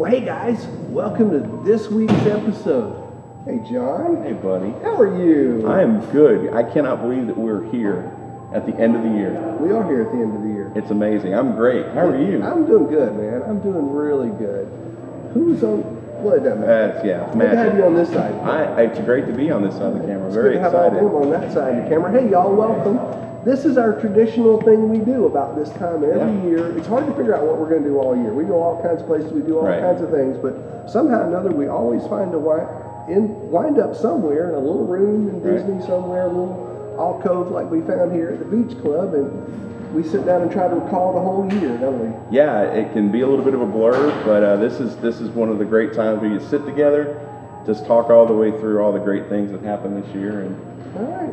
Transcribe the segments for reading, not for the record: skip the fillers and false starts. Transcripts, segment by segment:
Well, hey guys, welcome to this week's episode. Hey John. Hey buddy. How are you? I am good. I cannot believe that we're here at the end of the year. We are here at the end of the year. It's amazing. I'm great. How are you? I'm doing good, man. I'm doing really good. Who's on? Well, it doesn't matter. Yeah, Good to have you on this side. It's great to be on this side of the camera. It's Very good to have excited. all of them on that side of the camera. Hey y'all, welcome. This is our traditional thing we do about this time every year. It's hard to figure out what we're going to do all year. We go all kinds of places, we do all kinds of things, but somehow or another we always find a wind up somewhere in a little room in Disney somewhere, a little alcove like we found here at the Beach Club, and we sit down and try to recall the whole year, don't we? Yeah, it can be a little bit of a blur, but this is one of the great times where you sit together, just talk all the way through all the great things that happened this year. And all right.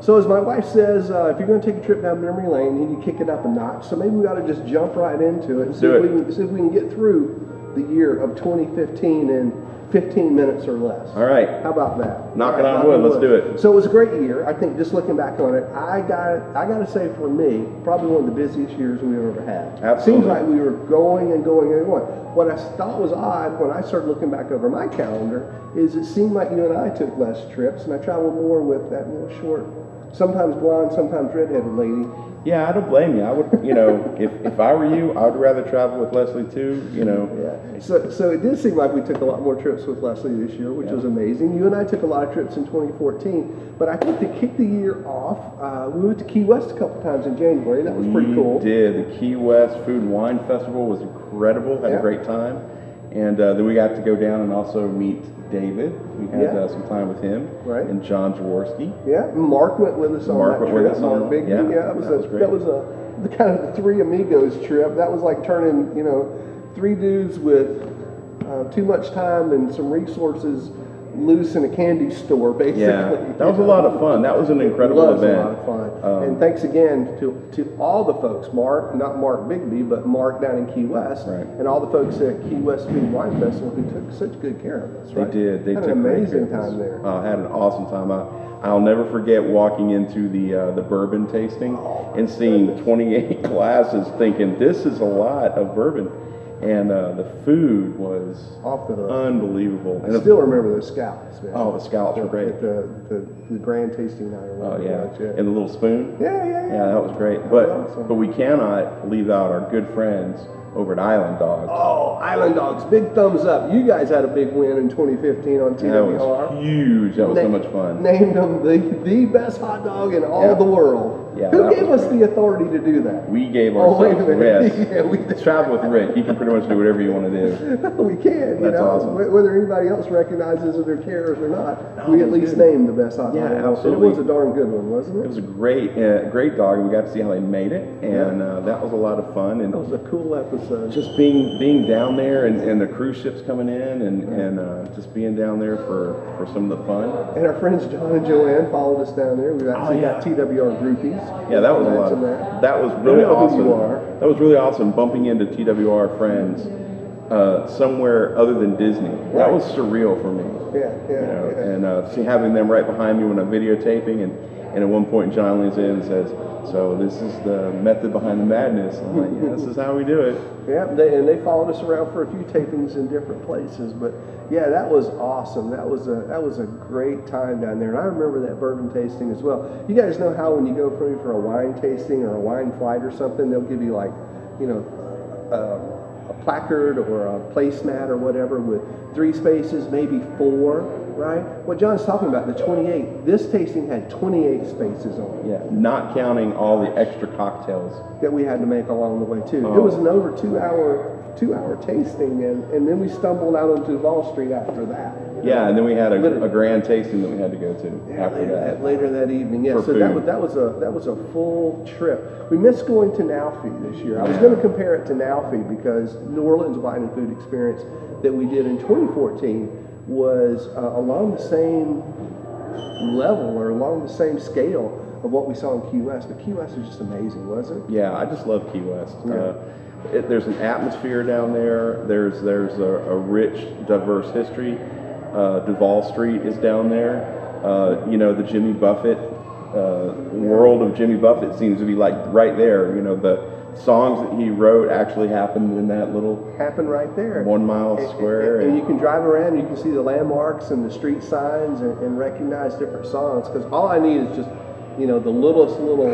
So as my wife says, if you're going to take a trip down memory lane, you need to kick it up a notch. So maybe we ought to just jump right into it and see if we can get through the year of 2015 in 15 minutes or less. All right. How about that? Knock it on wood. Let's do it. So it was a great year. I think just looking back on it, I got to say for me, probably one of the busiest years we've ever had. Absolutely. Seems like we were going and going and going. What I thought was odd when I started looking back over my calendar is it seemed like you and I took less trips, and I traveled more with that little short, sometimes blonde, sometimes redheaded lady. Yeah, I don't blame you. I would, if I were you, I would rather travel with Leslie too, Yeah. So it did seem like we took a lot more trips with Leslie this year, which was amazing. You and I took a lot of trips in 2014, but I think to kick the year off, we went to Key West a couple times in January. That was pretty cool. We did. The Key West Food and Wine Festival was incredible. Had a great time. And then we got to go down and also meet David. We had some time with him. Right. And John Jaworski. Yeah. Mark went with us on that trip. Mark Bigby. Yeah, that was the kind of the three amigos trip. That was like turning, three dudes with too much time and some resources loose in a candy store, basically. Yeah, that was a lot of fun. That was an incredible event. It was a lot of fun. And thanks again to all the folks, not Mark Bigby, but Mark down in Key West, and all the folks at Key West Food and Wine Festival who took such good care of us. Right? They did. They had took an amazing great care of us. time there. I had an awesome time. I'll never forget walking into the bourbon tasting and seeing 28 glasses, thinking this is a lot of bourbon. And the food was off the hook. Unbelievable. I still remember those scallops, man. Oh, the scallops were great. The grand tasting night. Oh, yeah. And the little spoon. Yeah, that was great. But we cannot leave out our good friends over at Island Dogs. Oh, Island Dogs. Big thumbs up. You guys had a big win in 2015 on TWR. That was huge. That was so much fun. Named them the best hot dog in all the world. Yeah, who gave us the authority to do that? We gave ourselves Rick. Travel with Rick. You can pretty much do whatever you want to do. We can. That's awesome. Whether anybody else recognizes it or cares or not, we at least named the best hot dog. Yeah, absolutely. And it was a darn good one, wasn't it? It was a great dog. We got to see how they made it, and that was a lot of fun. And it was a cool episode. Just being down there, and the cruise ships coming in, and just being down there for some of the fun. And our friends John and Joanne followed us down there. We actually got TWR groupies. Yeah, that was a lot. That was really awesome. That was really awesome. Bumping into TWR friends somewhere other than Disney. That was surreal for me. And having them right behind me when I'm videotaping, and at one point John leans in and says, "So this is the method behind the madness." I'm like, "Yeah, this is how we do it." Yeah, they followed us around for a few tapings in different places, but yeah, that was awesome. That was a great time down there, and I remember that bourbon tasting as well. You guys know how when you go for a wine tasting or a wine flight or something, they'll give you like, a placard or a placemat or whatever with 3 spaces, maybe 4, right? What John's talking about, the 28, this tasting had 28 spaces on it. Yeah, not counting all the extra cocktails that we had to make along the way too. It was an over 2-hour tasting, and then we stumbled out on Duval Street after that. Yeah, and then we had a grand tasting that we had to go to later that evening. Yeah, so that was a full trip. We missed going to Nalfi this year. I was going to compare it to Nalfi because New Orleans Wine and Food Experience that we did in 2014 was along the same level or along the same scale of what we saw in Key West. But Key West was just amazing, wasn't it? Yeah, I just love Key West. Yeah. There's an atmosphere down there. There's a rich, diverse history. Duval Street is down there. The Jimmy Buffett world of Jimmy Buffett seems to be like right there. songs that he wrote actually happened in that little right there, 1 mile square. And you can drive around, you can see the landmarks and the street signs and recognize different songs. Because all I need is just, the littlest little.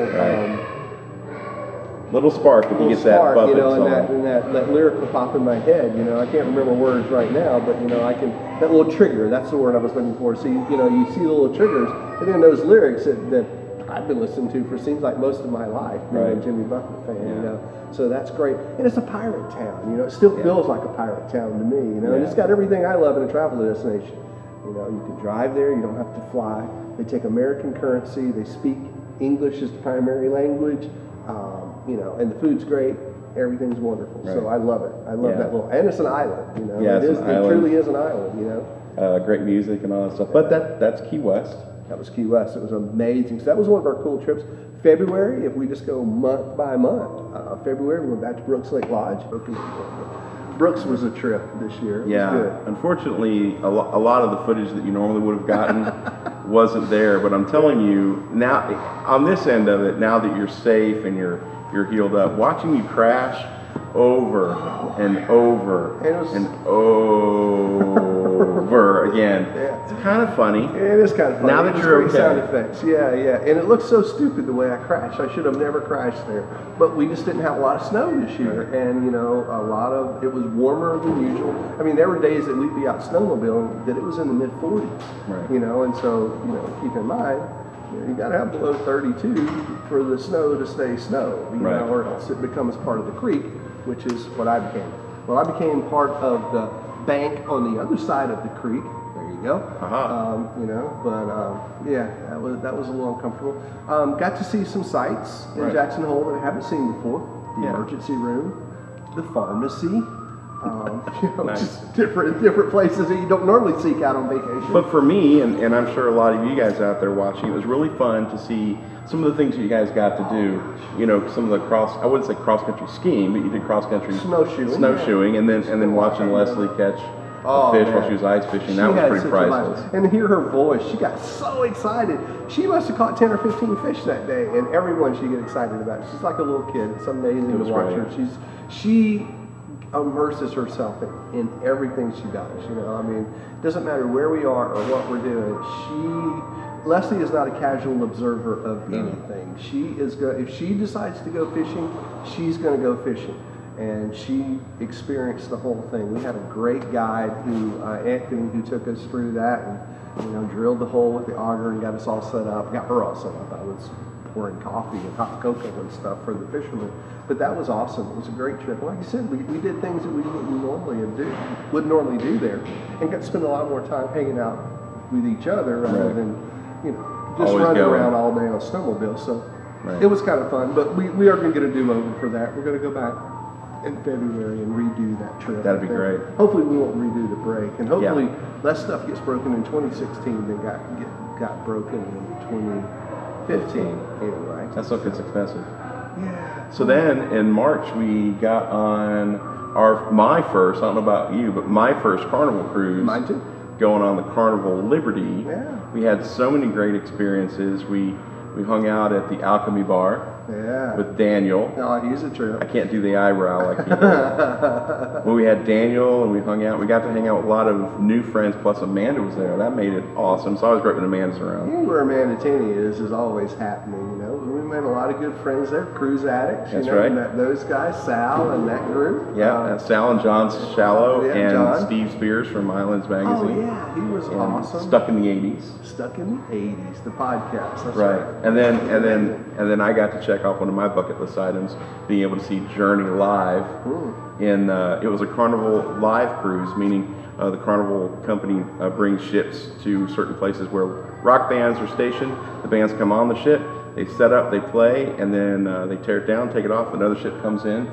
Little spark if you get that Buffett song. And that lyric will pop in my head. I can't remember words right now, but I can. That little trigger. That's the word I was looking for. So you see the little triggers, and then those lyrics that I've been listening to for seems like most of my life. Being a Jimmy Buffett fan. So that's great. And it's a pirate town. It still feels like a pirate town to me. And it's got everything I love in a travel destination. You can drive there. You don't have to fly. They take American currency. They speak English as the primary language. And the food's great. Everything's wonderful. Right. So I love it. I love that little, and it's an island. It truly is an island. Great music and all that stuff. But that's Key West. That was Key West. It was amazing. So that was one of our cool trips. February, if we just go month by month. February, we went back to Brooks Lake Lodge. Brooks was a trip this year. It was good. Unfortunately, a lot of the footage that you normally would have gotten wasn't there. But I'm telling you, now on this end of it, now that you're safe and you're healed up, watching you crash over and over and over again. It's kind of funny. It is kind of funny. Now that you're okay. Sound effects. Yeah. And it looks so stupid the way I crashed. I should have never crashed there. But we just didn't have a lot of snow this year. And, it was warmer than usual. I mean, there were days that we'd be out snowmobiling that it was in the mid 40s. Right. And so, keep in mind, you got to have below 32 for the snow to stay snow, or else it becomes part of the creek, which is what I became. Well, I became part of the bank on the other side of the creek. There you go. That was a little uncomfortable. Got to see some sights in Jackson Hole that I haven't seen before. The emergency room, the pharmacy. Nice. Just different places that you don't normally seek out on vacation. But for me, and I'm sure a lot of you guys out there watching, it was really fun to see some of the things that you guys got to do. Some of the I wouldn't say cross-country skiing, but you did cross-country snowshoeing, and then watching Leslie catch a fish while she was ice fishing. That was pretty priceless. And to hear her voice, she got so excited. She must have caught 10 or 15 fish that day, and everyone she get excited about. She's like a little kid. It's amazing to watch her. She immerses herself in everything she does. It doesn't matter where we are or what we're doing. Leslie is not a casual observer of anything. She is if she decides to go fishing, she's going to go fishing. And she experienced the whole thing. We had a great guide Anthony, who took us through that and drilled the hole with the auger and got us all set up. Got her all set up. I was pouring coffee and hot cocoa and stuff for the fishermen. But that was awesome. It was a great trip. Like you said, we did things that we wouldn't normally do there, and got to spend a lot more time hanging out with each other rather than just running around all day on snowmobile. So it was kind of fun. But we are going to get a do-over for that. We're going to go back in February and redo that trip. That'd be great. Hopefully we won't redo the break, and hopefully less stuff gets broken in 2016 than got broken in 2015. Anyway, that stuff gets expensive. Yeah. So then in March we got on my first, I don't know about you, but my first Carnival cruise. Mine too. Going on the Carnival Liberty. Yeah. We had so many great experiences. We hung out at the Alchemy Bar. Yeah. With Daniel. Oh, he's a trip. I can't do the eyebrow like he did. Well, we had Daniel and we hung out. We got to hang out with a lot of new friends, plus Amanda was there. That made it awesome. So I was great when Amanda's around. Where Amanda Tenney is always happening, We made a lot of good friends there, cruise addicts. That's right. And those guys, Sal and that group. Yeah, Sal and John Shallow and John. Steve Spears from Islands Magazine. Oh, yeah, he was awesome. Stuck in the 80s. Stuck in the 80s, the podcast. That's right. right. And then I got to check off one of my bucket list items, being able to see Journey live. It was a Carnival live cruise, meaning the Carnival company brings ships to certain places where rock bands are stationed. The bands come on the ship, they set up, they play, and then they tear it down, take it off, another ship comes in,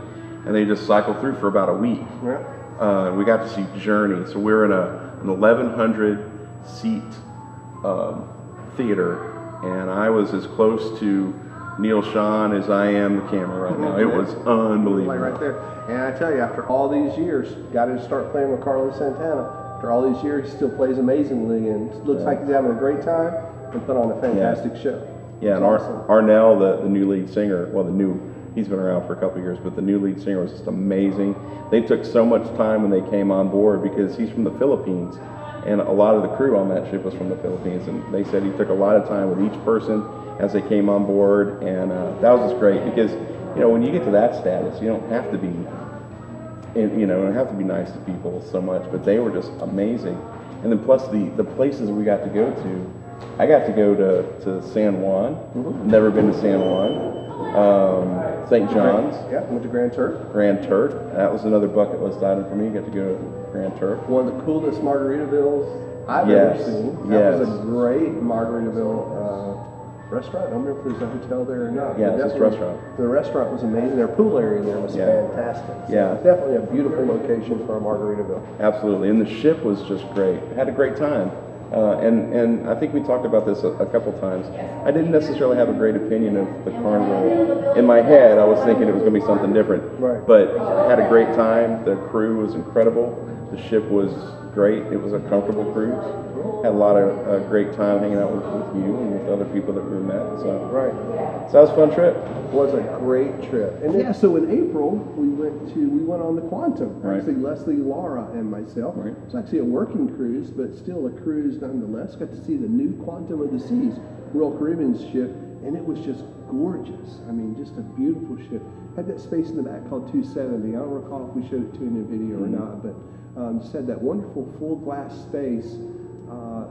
and they just cycle through for about a week. Yeah. We got to see Journey. So we're in an 1,100 seat theater, and I was as close to Neil Sean as I am the camera right now. It was unbelievable. Like right there. And I tell you, after all these years, got to start playing with Carlos Santana. After all these years, he still plays amazingly and looks like he's having a great time and put on a fantastic show. Yeah, and awesome. Arnell, the new lead singer, well, the new He's been around for a couple of years, but the new lead singer was just amazing. They took so much time when they came on board because he's from the Philippines, and a lot of the crew on that ship was from the Philippines, and they said he took a lot of time with each person as they came on board, and that was just great because, you know, when you get to that status, you don't have to be, you know, don't have to be nice to people so much, but they were just amazing. And then plus the places we got to go to, I got to go to San Juan. Never been to San Juan. St. John's. Yeah, went to Grand Turk. Grand Turk. That was another bucket list item for me. Got to go to Grand Turk. One of the coolest Margaritavilles I've ever seen. That was a great Margaritaville restaurant. I don't remember if there's a hotel there or not. Yeah, it's a restaurant. The restaurant was amazing. Their pool area there was fantastic. So yeah. Definitely a beautiful location for a Margaritaville. Absolutely. And the ship was just great. Had a great time. And I think we talked about this a couple times. I didn't necessarily have a great opinion of the Carnival. In my head, I was thinking it was going to be something different. Right. But I had a great time. The crew was incredible. The ship was great. It was a comfortable cruise. Had a lot of great time hanging out with you and with other people that we met. So that was a fun trip. It was a great trip. And yeah, so in April we went on the Quantum. Right. Actually, Leslie, Laura, and myself. Right. It was actually a working cruise, but still a cruise nonetheless. Got to see the new Quantum of the Seas, Royal Caribbean's ship, and it was just gorgeous. I mean, just a beautiful ship. Had that space in the back called 270. I don't recall if we showed it to you in a video or not, but just had that wonderful full glass space.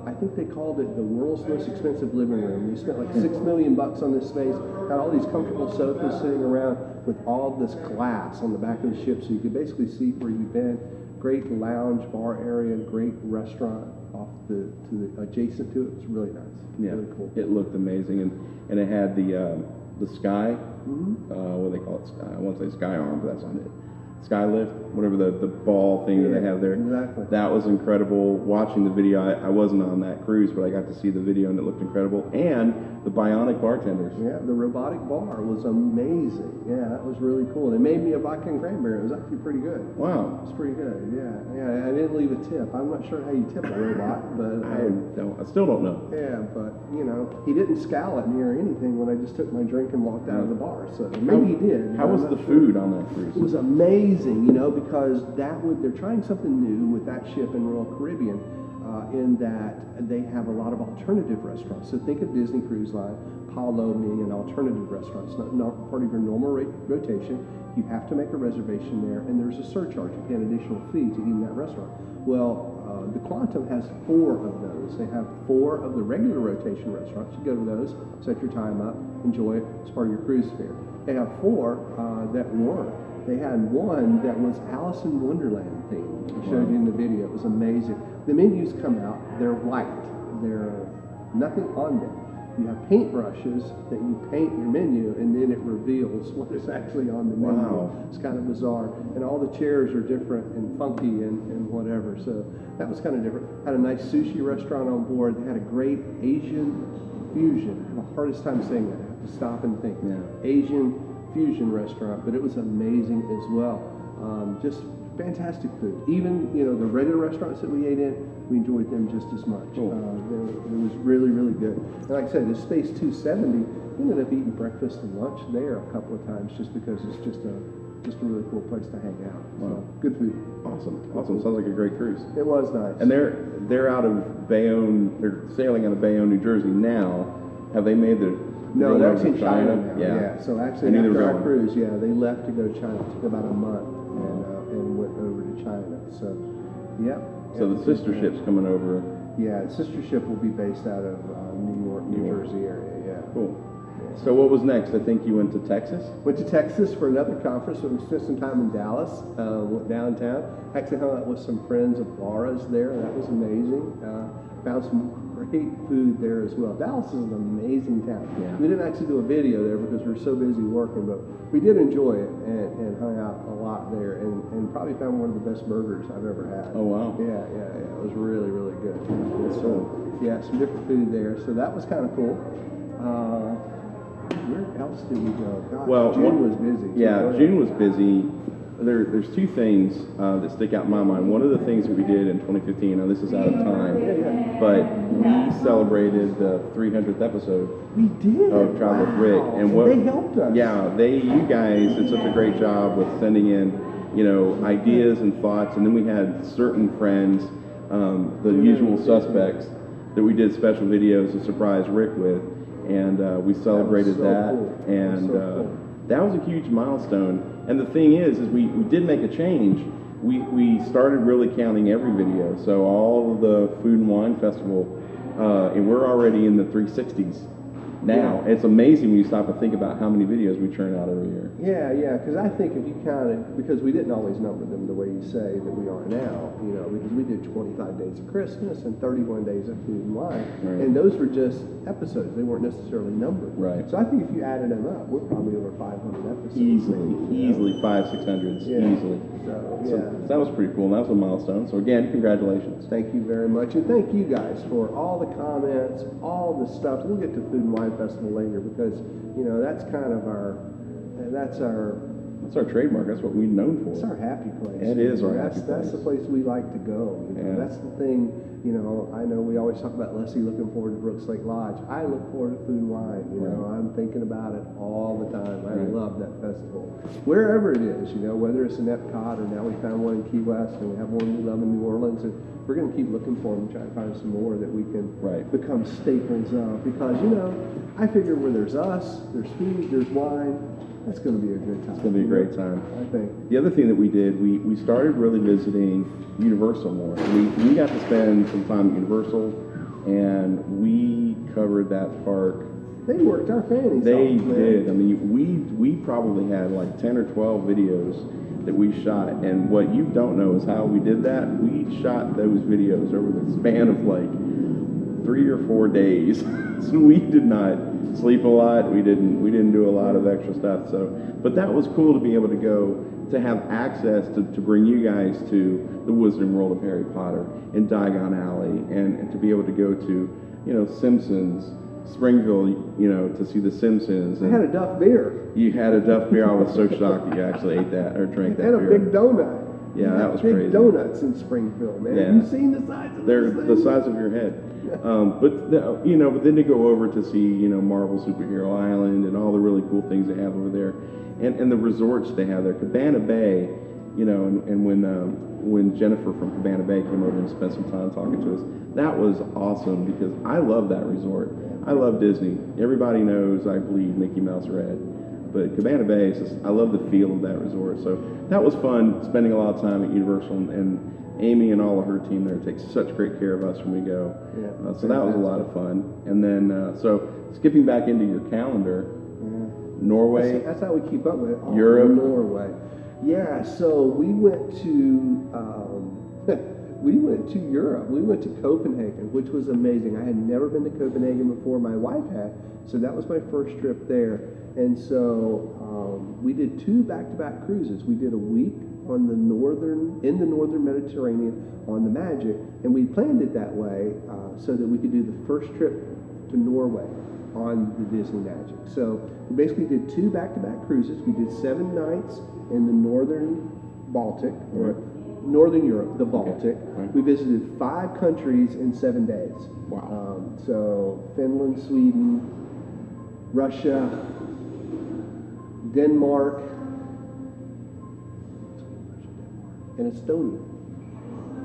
I think they called it the world's most expensive living room. We spent like $6 million on this space. Had all these comfortable sofas sitting around with all this glass on the back of the ship, so you could basically see where you've been. Great lounge bar area, great restaurant off to the adjacent to it. It was really nice. Yeah, really cool. It looked amazing, and it had the sky. What do they call it? I won't say sky arm, but that's not it. Skylift, whatever the ball thing that they have there. Exactly. That was incredible. Watching the video, I wasn't on that cruise, but I got to see the video and it looked incredible. And the bionic bartenders. Yeah, the robotic bar was amazing. Yeah, that was really cool. They made me a vodka and cranberry. It was actually pretty good. Wow. It was pretty good. Yeah. I didn't leave a tip. I'm not sure how you tip a robot, but I still don't know. Yeah, but you know, he didn't scowl at me or anything when I just took my drink and walked out of the bar. So maybe he did. How was the food on that cruise? It was amazing, you know, because they're trying something new with that ship in Royal Caribbean, in that they have a lot of alternative restaurants. So think of Disney Cruise Line, Palo being an alternative restaurant. It's not part of your normal rotation. You have to make a reservation there, and there's a surcharge. You pay an additional fee to eat in that restaurant. Well, the Quantum has 4 of those. They have 4 of the regular rotation restaurants. You go to those, set your time up, enjoy it. It's part of your cruise fare. They have 4 that weren't. They had one that was Alice in Wonderland themed. I showed you in the video. It was amazing. The menus come out. They're white. They're nothing on them. You have paintbrushes that you paint your menu, and then it reveals what is actually on the menu. Wow. It's kind of bizarre. And all the chairs are different and funky and whatever. So that was kind of different. Had a nice sushi restaurant on board. They had a great Asian fusion. I have the hardest time saying that. I have to stop and think. Yeah. Asian fusion restaurant, but it was amazing as well. Just fantastic food. Even, you know, the regular restaurants that we ate in, we enjoyed them just as much. Cool. It was really, really good. And like I said, this Space 270, we ended up eating breakfast and lunch there a couple of times just because it's just a really cool place to hang out. Wow. So, good food. Awesome. Sounds like a great cruise. It was nice. And they're out of Bayonne. They're sailing out of Bayonne, New Jersey now. Have they made the No, they're actually in China China now. Yeah. So actually, I knew they were after our going. cruise, they left to go to China. It took about a month and went over to China. So, yeah. So the sister ship's coming over. Yeah, the sister ship will be based out of New York, New Jersey area. Yeah. Cool. So what was next? I think you went to Texas? Went to Texas for another conference. So we spent some time in Dallas, went downtown. Actually hung out with some friends of Laura's there. That was amazing. Found some great food there as well. Dallas is an amazing town. Yeah. We didn't actually do a video there because we were so busy working, but we did enjoy it and hung out a lot there and probably found one of the best burgers I've ever had. Oh, wow. Yeah. It was really, really good. So, yeah, some different food there. So that was kind of cool. Where else did we go? Gosh, Well, June was busy. Yeah, June was busy. there's two things that stick out in my mind. One of the things that we did in 2015, now this is out of time, but we celebrated the 300th episode. We did. Of Travel with Rick, and what they helped us. Yeah, you guys did such a great job with sending in, ideas and thoughts, and then we had certain friends, the usual suspects, that we did special videos to surprise Rick with, and we celebrated that, cool. and Cool. that was a huge milestone. And the thing is we did make a change. We started really counting every video. So all of the Food and Wine Festival, and we're already in the 360s now. It's amazing when you stop and think about how many videos we churn out every year. Yeah, because I think if you counted, because we didn't always number them the way you say that we are now, because we did 25 days of Christmas and 31 days of Food and Wine, right. and those were just episodes. They weren't necessarily numbered. Right. So I think if you added them up, we're probably over 500 episodes. Easily 500-600, easily. So that was pretty cool, and that was a milestone. So again, congratulations. Thank you very much, and thank you guys for all the comments, all the stuff. We'll get to Food and Wine Festival later because that's kind of that's our trademark. That's what we're known for. It's our happy place. It is our happy place. That's the place we like to go. That's the thing. I know we always talk about Leslie looking forward to Brooks Lake Lodge. I look forward to Food and Wine. I'm thinking about it all the time. I love that festival. Wherever it is, whether it's in Epcot or now we found one in Key West and we have one we love in New Orleans. And we're going to keep looking for them, try to find some more that we can become staples of. Because, I figure where there's us, there's food, there's wine, that's going to be a good time. It's going to be a great time. I think. The other thing that we did, we started really visiting Universal more. We got to spend some time at Universal, and we covered that park. They worked our fannies They off, man. did. I mean, we probably had like 10 or 12 videos that we shot, and what you don't know is how we did that. We shot those videos over the span of like 3 or 4 days. So we did not sleep a lot. We didn't do a lot of extra stuff. So, but that was cool to be able to go to have access to bring you guys to the Wizarding World of Harry Potter and Diagon Alley, and to be able to go to Simpsons, Springville, to see the Simpsons. I had a Duff beer. You had a Duff beer. I was so shocked that you actually ate that or drank that And a beer. big donut. Yeah, that was big crazy. Donuts in Springfield, man. Yeah. Have you seen the size of They're those the things? size of your head. But then to go over to see, Marvel Superhero Island and all the really cool things they have over there, and the resorts they have there. Cabana Bay, and when Jennifer from Cabana Bay came over and spent some time talking to us, that was awesome because I love that resort. I love Disney. Everybody knows I bleed Mickey Mouse red. But Cabana Bay is just, I love the feel of that resort. So that was fun, spending a lot of time at Universal, and Amy and all of her team there take such great care of us when we go. Yeah, so that was a lot of fun. And then, so skipping back into your calendar, Norway. That's how we keep up with it. Oh, Europe. Norway. Yeah, so we went to Europe. We went to Copenhagen, which was amazing. I had never been to Copenhagen before. My wife had, so that was my first trip there. And so we did 2 back-to-back cruises. We did a week in the northern Mediterranean on the Magic, and we planned it that way so that we could do the first trip to Norway on the Disney Magic. So we basically did 2 back-to-back cruises. We did 7 nights in the northern Baltic, or Northern Europe, the Baltic. Right. We visited 5 countries in 7 days. Wow. So Finland, Sweden, Russia, Denmark, and Estonia.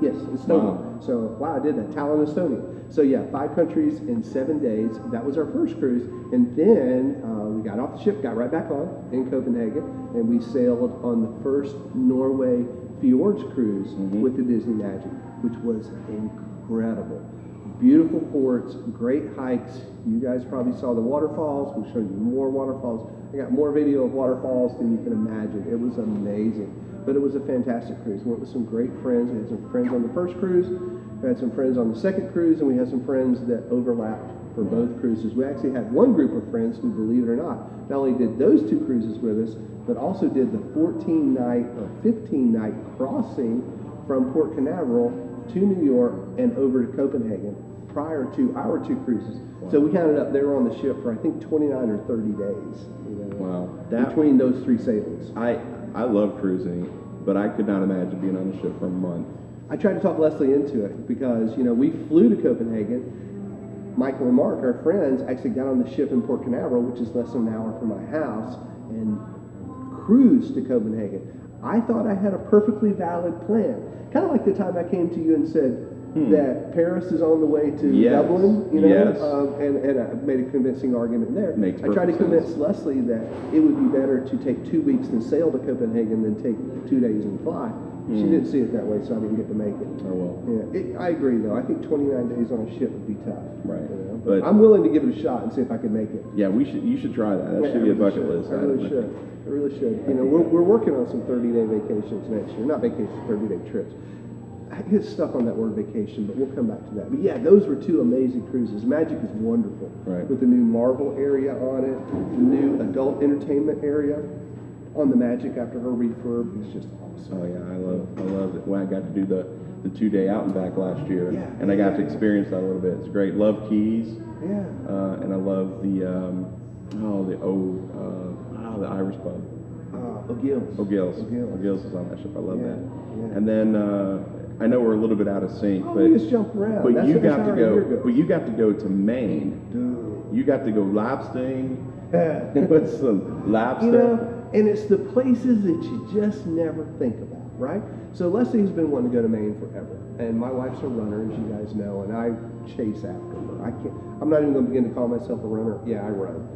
Yes, Estonia. Wow. So, wow, I did that. Tallinn, Estonia. So, yeah, 5 countries in 7 days. That was our first cruise. And then we got off the ship, got right back on in Copenhagen, and we sailed on the first Norway Fjords cruise with the Disney Magic, which was incredible. Beautiful ports, great hikes. You guys probably saw the waterfalls. We'll show you more waterfalls. I got more video of waterfalls than you can imagine. It was amazing. But it was a fantastic cruise. We went with some great friends. We had some friends on the first cruise. We had some friends on the second cruise, and we had some friends that overlapped for both cruises. We actually had one group of friends who, believe it or not only did those 2 cruises with us, but also did the 14-night or 15-night crossing from Port Canaveral to New York and over to Copenhagen prior to our 2 cruises. Wow. So we counted up, they were on the ship for I think 29 or 30 days. Wow. Between those 3 sailings. I love cruising, but I could not imagine being on a ship for a month. I tried to talk Leslie into it because, we flew to Copenhagen. Michael and Mark, our friends, actually got on the ship in Port Canaveral, which is less than an hour from my house, and cruised to Copenhagen. I thought I had a perfectly valid plan. Kind of like the time I came to you and said that Paris is on the way to Dublin, and I made a convincing argument there. I tried to convince Leslie that it would be better to take 2 weeks and sail to Copenhagen than take 2 days and fly. She didn't see it that way, so I didn't get to make it. Oh, well. Yeah, I agree, though. I think 29 days on a ship would be tough. Right. But I'm willing to give it a shot and see if I can make it. Yeah, you should try that. That should be a bucket list. I really should. I really should. We're working on some 30-day vacations next year. Not vacations, 30-day trips. I get stuck on that word vacation, but we'll come back to that. But yeah, those were 2 amazing cruises. Magic is wonderful. Right. With the new Marvel area on it, the new adult entertainment area on the Magic after her refurb. It's just awesome. Oh yeah, I love it. When I got to do the 2-day out and back last year, and I got to experience that a little bit. It's great. Love Keys. Yeah. And I love the Irish pub. O'Gill's is on that ship. I love that. Yeah. And then I know we're a little bit out of sync, but we just jump around. But you got to go. But you got to go to Maine. Dude. You got to go lobstering with some lobster. And it's the places that you just never think about, right? So Leslie's been wanting to go to Maine forever, and my wife's a runner, as you guys know, and I chase after her. I'm not even going to begin to call myself a runner. Yeah, I run.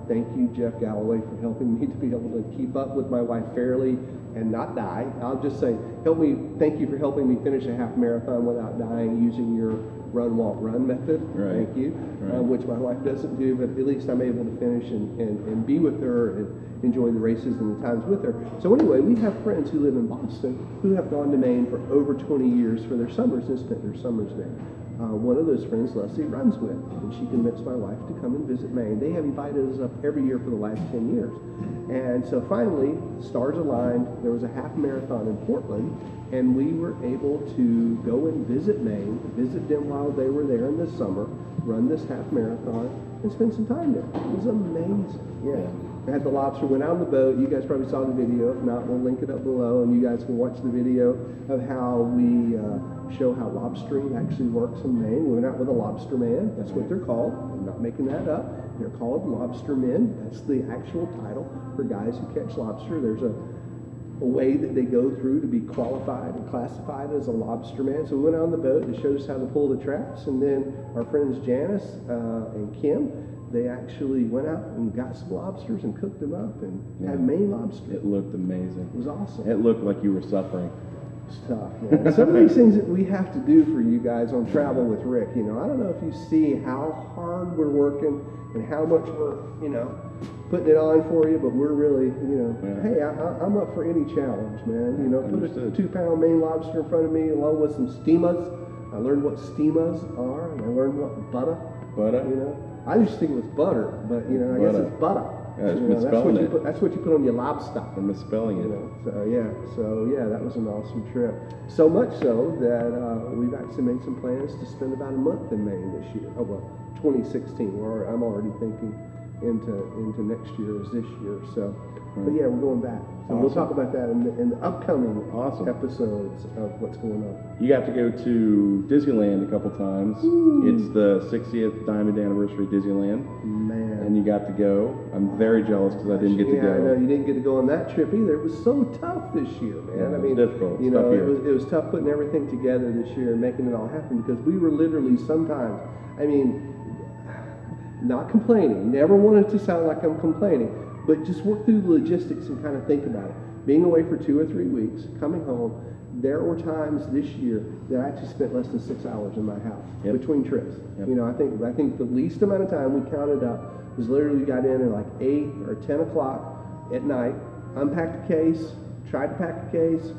Thank you, Jeff Galloway, for helping me to be able to keep up with my wife fairly and not die. I'll just say, thank you for helping me finish a half marathon without dying using your run, walk, run method. Right. Thank you. Right. Which my wife doesn't do, but at least I'm able to finish and be with her and enjoy the races and the times with her. So anyway, we have friends who live in Boston who have gone to Maine for over 20 years for their summers and spent their summers there. One of those friends Leslie runs with, and she convinced my wife to come and visit Maine. They have invited us up every year for the last 10 years. And so finally, stars aligned. There was a half marathon in Portland, and we were able to go and visit Maine, visit them while they were there in the summer, run this half marathon, and spend some time there. It was amazing. Yeah. I had the lobster, went out on the boat. You guys probably saw the video. If not, we'll link it up below, and you guys can watch the video of how we show how lobstering actually works in Maine. We went out with a lobster man. That's what they're called. I'm not making that up. They're called lobster men. That's the actual title for guys who catch lobster. There's a way that they go through to be qualified and classified as a lobster man. So we went out on the boat. They showed us how to pull the traps, and then our friends Janice and Kim, they actually went out and got some lobsters and cooked them up and had Maine lobster. It looked amazing. It was awesome. It looked like you were suffering. It's tough, man. Some of these things that we have to do for you guys on Travel with Rick, I don't know if you see how hard we're working and how much we're, putting it on for you, but we're really, hey, I'm up for any challenge, man. Put a 2-pound Maine lobster in front of me along with some steamas. I learned what steamas are, and I learned what butter. I used to think it was butter, but I guess it's butter. Yeah, it's misspelling it. That's what you put on your lobster. I'm misspelling it. So that was an awesome trip. So much so that we've actually made some plans to spend about a month in Maine this year. 2016. I'm already thinking into next year as this year. So, but yeah, we're going back. So we'll talk about that in the upcoming episodes of what's going on. You got to go to Disneyland a couple times. Ooh. It's the 60th Diamond Anniversary of Disneyland. Man. And you got to go. I'm very jealous because I didn't get to go. I know you didn't get to go on that trip either. It was so tough this year, man. Yeah, difficult. It was tough putting everything together this year and making it all happen because we were literally sometimes, not complaining, never wanted to sound like I'm complaining, but just work through the logistics and kind of think about it. Being away for 2 or 3 weeks, coming home, there were times this year that I actually spent less than 6 hours in my house between trips. Yep. I think the least amount of time we counted up was literally got in at like 8 or 10 o'clock at night, unpacked a case, tried to pack a case,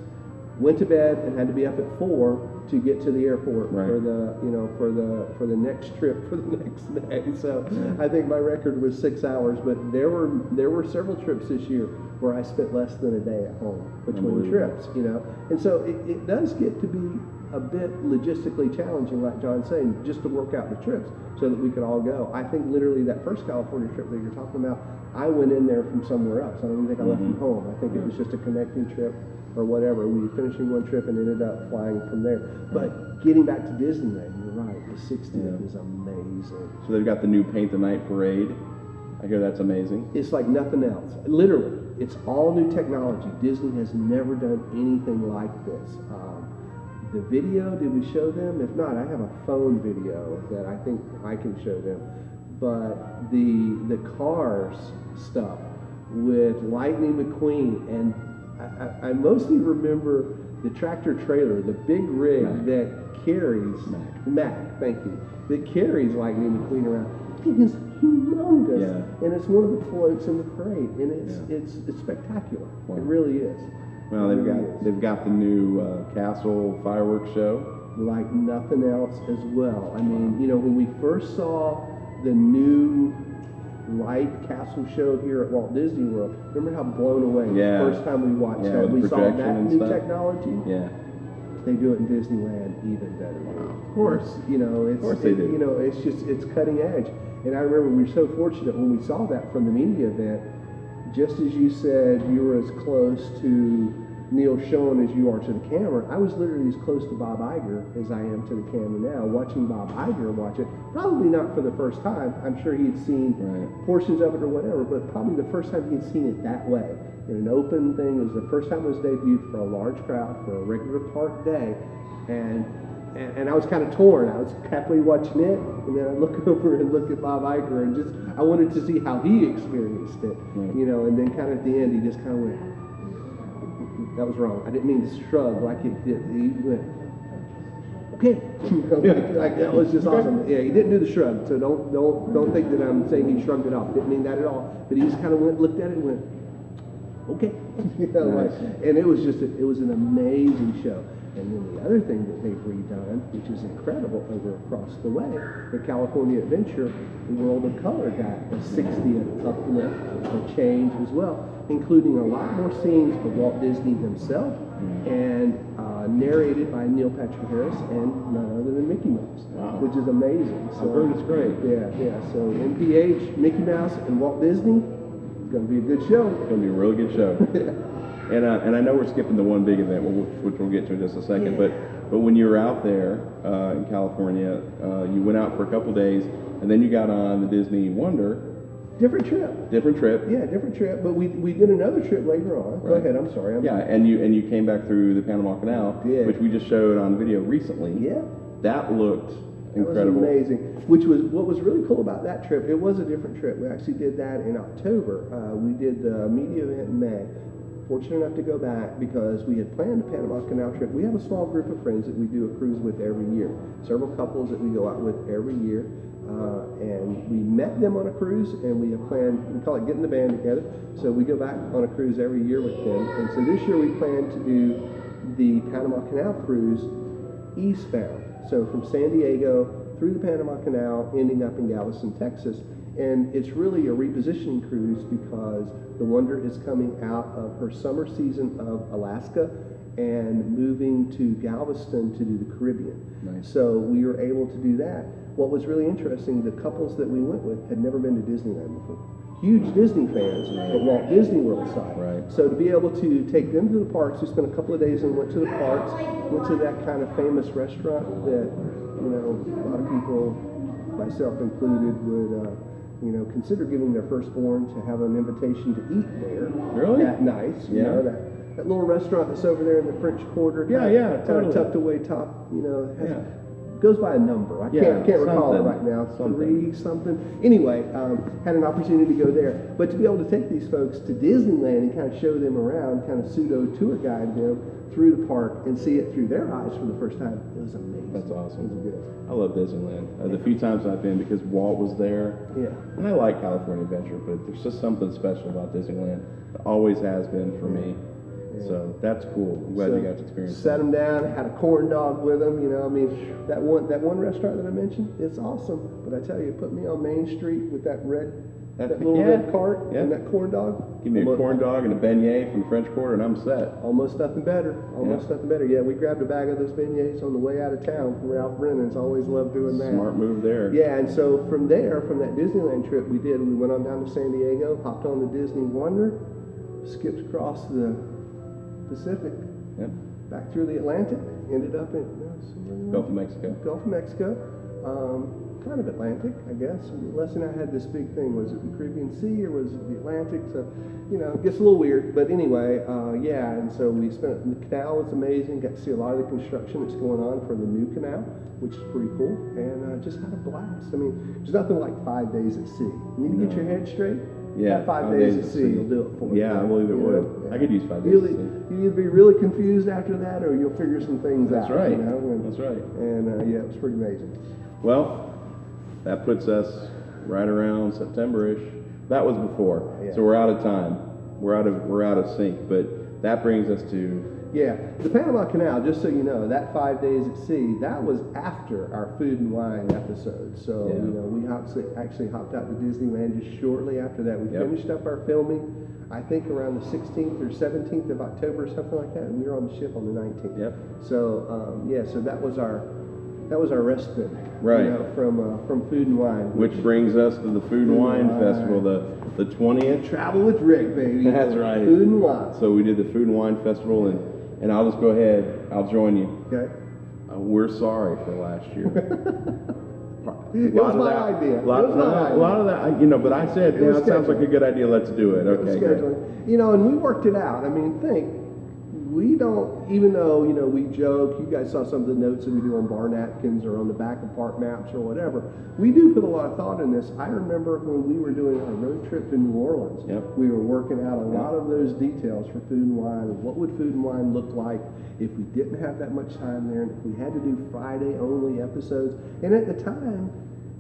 went to bed, and had to be up at 4 to get to the airport for the next trip for the next day. So I think my record was 6 hours, but there were several trips this year where I spent less than a day at home between trips, you know. And so it does get to be a bit logistically challenging, like John's saying, just to work out the trips so that we could all go. I think literally that first California trip that you're talking about, I went in there from somewhere else. I don't even think I left from home. I think it was just a connecting trip or whatever. We were finishing one trip and ended up flying from there. But getting back to Disneyland, you're right, the 60th is amazing. So they've got the new Paint the Night parade. I hear that's amazing. It's like nothing else. Literally, it's all new technology. Disney has never done anything like this. The video, did we show them? If not, I have a phone video that I think I can show them. But the Cars stuff with Lightning McQueen, and I mostly remember the tractor trailer, the big rig that carries Mac, thank you, that carries Lightning McQueen around. It is humongous, and it's one of the floats in the parade, and it's spectacular. It really is. Well, they've got the new Castle fireworks show, like nothing else as well. I mean, you know, when we first saw the new light castle show here at Walt Disney World, remember how blown away the first time we watched that? We saw that new technology. Yeah. They do it in Disneyland even better. Wow. Of course. You know, it's you know, it's cutting edge. And I remember we were so fortunate when we saw that from the media event. Just as you said, you were as close to Neil Schon as you are to the camera. I was literally as close to Bob Iger as I am to the camera now, watching Bob Iger watch it. Probably not for the first time. I'm sure he'd seen portions of it or whatever, but probably the first time he'd seen it that way. In an open thing, it was the first time it was debuted for a large crowd, for a regular park day. And I was kind of torn. I was happily watching it, and then I look over and look at Bob Iger, and just I wanted to see how he experienced it, you know. And then kind of at the end, he just kind of went, "That was wrong. I didn't mean to shrug like it did." He went, "Okay," like that was just awesome. Yeah, he didn't do the shrug, so don't think that I'm saying he shrugged it off. Didn't mean that at all. But he just kind of looked at it, and went, "Okay," you know, like, and it was it was an amazing show. And then the other thing that they've redone, which is incredible, over across the way, the California Adventure, the World of Color got a 60th uplift, a change as well, including a lot more scenes of Walt Disney himself, and narrated by Neil Patrick Harris and none other than Mickey Mouse, which is amazing. So, I've heard it's great. Yeah. So MPH, Mickey Mouse, and Walt Disney, it's going to be a good show. It's going to be a really good show. And I know we're skipping the one big event, which we'll get to in just a second. But when you were out there in California, you went out for a couple days, and then you got on the Disney Wonder. Different trip. Yeah, different trip. But we did another trip later on. Go ahead. I'm sorry. And you came back through the Panama Canal, which we just showed on video recently. Yeah. That looked incredible. That was amazing. Which was what was really cool about that trip. It was a different trip. We actually did that in October. We did the media event in May. Fortunate enough to go back because we had planned a Panama Canal trip. We have a small group of friends that we do a cruise with every year. Several couples that we go out with every year. And we met them on a cruise, and we have planned, we call it getting the band together. So we go back on a cruise every year with them. And so this year we plan to do the Panama Canal cruise eastbound. So from San Diego through the Panama Canal, ending up in Galveston, Texas. And it's really a repositioning cruise because the Wonder is coming out of her summer season of Alaska and moving to Galveston to do the Caribbean. Nice. So we were able to do that. What was really interesting, the couples that we went with had never been to Disneyland before. Huge Disney fans, but Walt Disney World side. Right. So to be able to take them to the parks, we spent a couple of days and went to the parks, went to that kind of famous restaurant that, you know, a lot of people, myself included, would consider giving their firstborn to have an invitation to eat there. Really? That nice. You know, that little restaurant that's over there in the French Quarter. Totally. Tucked away top, goes by a number. I can't recall it right now. 3 something. Anyway, had an opportunity to go there. But to be able to take these folks to Disneyland and kind of show them around, kind of pseudo tour guide them through the park and see it through their eyes for the first time, it was amazing. That's awesome. It was good. I love Disneyland. The few times I've been, because Walt was there. Yeah. And I like California Adventure, but there's just something special about Disneyland. It always has been for me. So that's cool. I'm glad you got to experience Sat them down, had a corn dog with them. I mean, that one restaurant that I mentioned, it's awesome. But I tell you, put me on Main Street with that red That little red cart and that corn dog. Give me a corn dog and a beignet from the French Quarter, and I'm set. Almost nothing better. Almost nothing better. Yeah, we grabbed a bag of those beignets on the way out of town from Ralph Brennan's. Always loved doing that. Smart move there. Yeah, and so from there, from that Disneyland trip we went on down to San Diego, hopped on the Disney Wonder, skipped across the Pacific, back through the Atlantic, ended up in Gulf of Mexico. Gulf of Mexico. Kind of Atlantic, I guess. Leslie and I had this big thing. Was it the Caribbean Sea or was it the Atlantic? So, it gets a little weird. But anyway, and so we spent, the canal was amazing. Got to see a lot of the construction that's going on for the new canal, which is pretty cool. And just had a blast. I mean, there's nothing like 5 days at sea. You need to get your head straight. Yeah, 5 days at sea, you'll do it for you. Yeah, I believe it would. Yeah. I could use 5 days at sea. You'll either be really confused after that or you'll figure some things out. That's right. That's right. And it was pretty amazing. Well, that puts us right around September-ish. That was before, so we're out of time. We're out of sync. But that brings us to the Panama Canal. Just so you know, that 5 days at sea, that was after our Food and Wine episode. So we actually hopped out to Disneyland just shortly after that. We finished up our filming, I think around the 16th or 17th of October, or something like that, and we were on the ship on the 19th. Yep. So so that was our respite, right? From Food and Wine, which brings us to the Food and Wine Festival, the 20th. Travel with Rick, baby. That's right. Food and Wine. So we did the Food and Wine Festival, and I'll just go ahead. I'll join you. Okay. We're sorry for last year. It was my idea. A lot of that, but I said, it sounds like a good idea. Let's do it. Okay. And we worked it out. I mean, we don't, even though, we joke, you guys saw some of the notes that we do on bar napkins or on the back of park maps or whatever, we do put a lot of thought in this. I remember when we were doing our road trip to New Orleans, we were working out a lot of those details for Food and Wine. What would Food and Wine look like if we didn't have that much time there, and if we had to do Friday-only episodes? And at the time,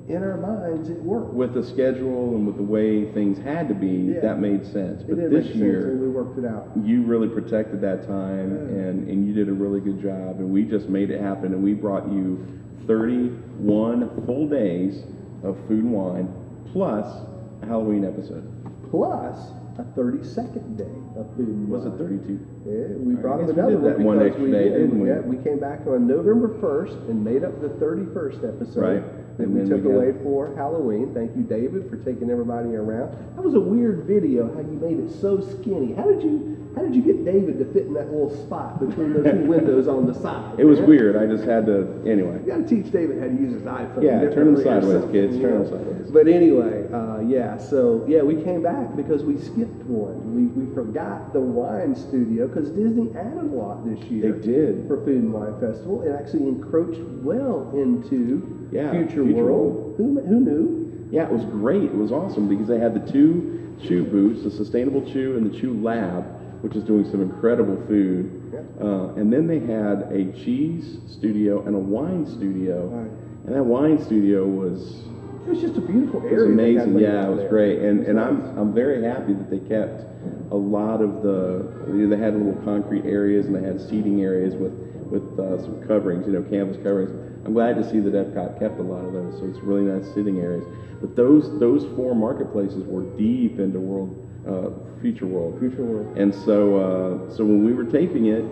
in our minds, it worked. With the schedule and with the way things had to be, that made sense. But this year, and we worked it out. You really protected that time, and you did a really good job. And we just made it happen. And we brought you 31 full days of Food and Wine, plus a Halloween episode. Plus a 32nd day of Food and Wine. Was it 32? Yeah, we brought up another that one extra day, didn't we? Yeah, we came back on November 1st and made up the 31st episode. Right. That we took away for Halloween. Thank you, David, for taking everybody around. That was a weird video, how you made it so skinny. How did you get David to fit in that little spot between those two windows on the side? It was weird. I just had to, anyway. You got to teach David how to use his iPhone. Yeah, turn him sideways, kids. Turn him sideways. But anyway, we came back because we skipped one. We forgot the wine studio because Disney added a lot this year. They did. For Food and Wine Festival. It actually encroached well into Future World. Who knew? Yeah, it was great. It was awesome because they had the two chew booths, the Sustainable Chew and the Chew Lab, which is doing some incredible food. And then they had a cheese studio and a wine studio. Right. And that wine studio was... It was just a beautiful area. It was amazing. Yeah, it was great. And I'm very happy that they kept a lot of they had little concrete areas and they had seating areas with some coverings, canvas coverings. I'm glad to see that Epcot kept a lot of those, so it's really nice sitting areas. But those four marketplaces were deep into Future World. And so when we were taping it,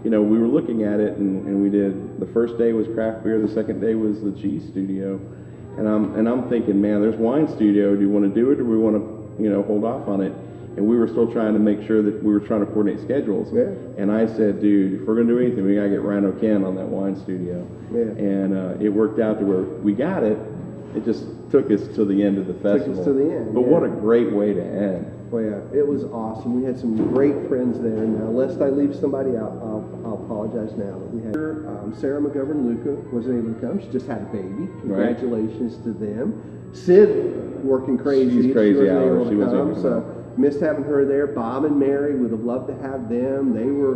we were looking at it, and we did, the first day was craft beer, the second day was the cheese studio, and I'm thinking, man, there's wine studio. Do you want to do it, or do we want to hold off on it? And we were still trying to make sure that we were trying to coordinate schedules. Yeah. And I said, dude, if we're going to do anything, we got to get Rhino Ken on that wine studio. Yeah. And it worked out to where we got it. It just took us to the end of the festival. Took us to the end. But what a great way to end. Well, yeah, it was awesome. We had some great friends there. Now, lest I leave somebody out, I'll apologize now. But we had Sarah McGovern Luca wasn't able to come. She just had a baby. Congratulations to them. Sid working crazy. She's crazy hours. She wasn't able to come. So missed having her there. Bob and Mary would have loved to have them.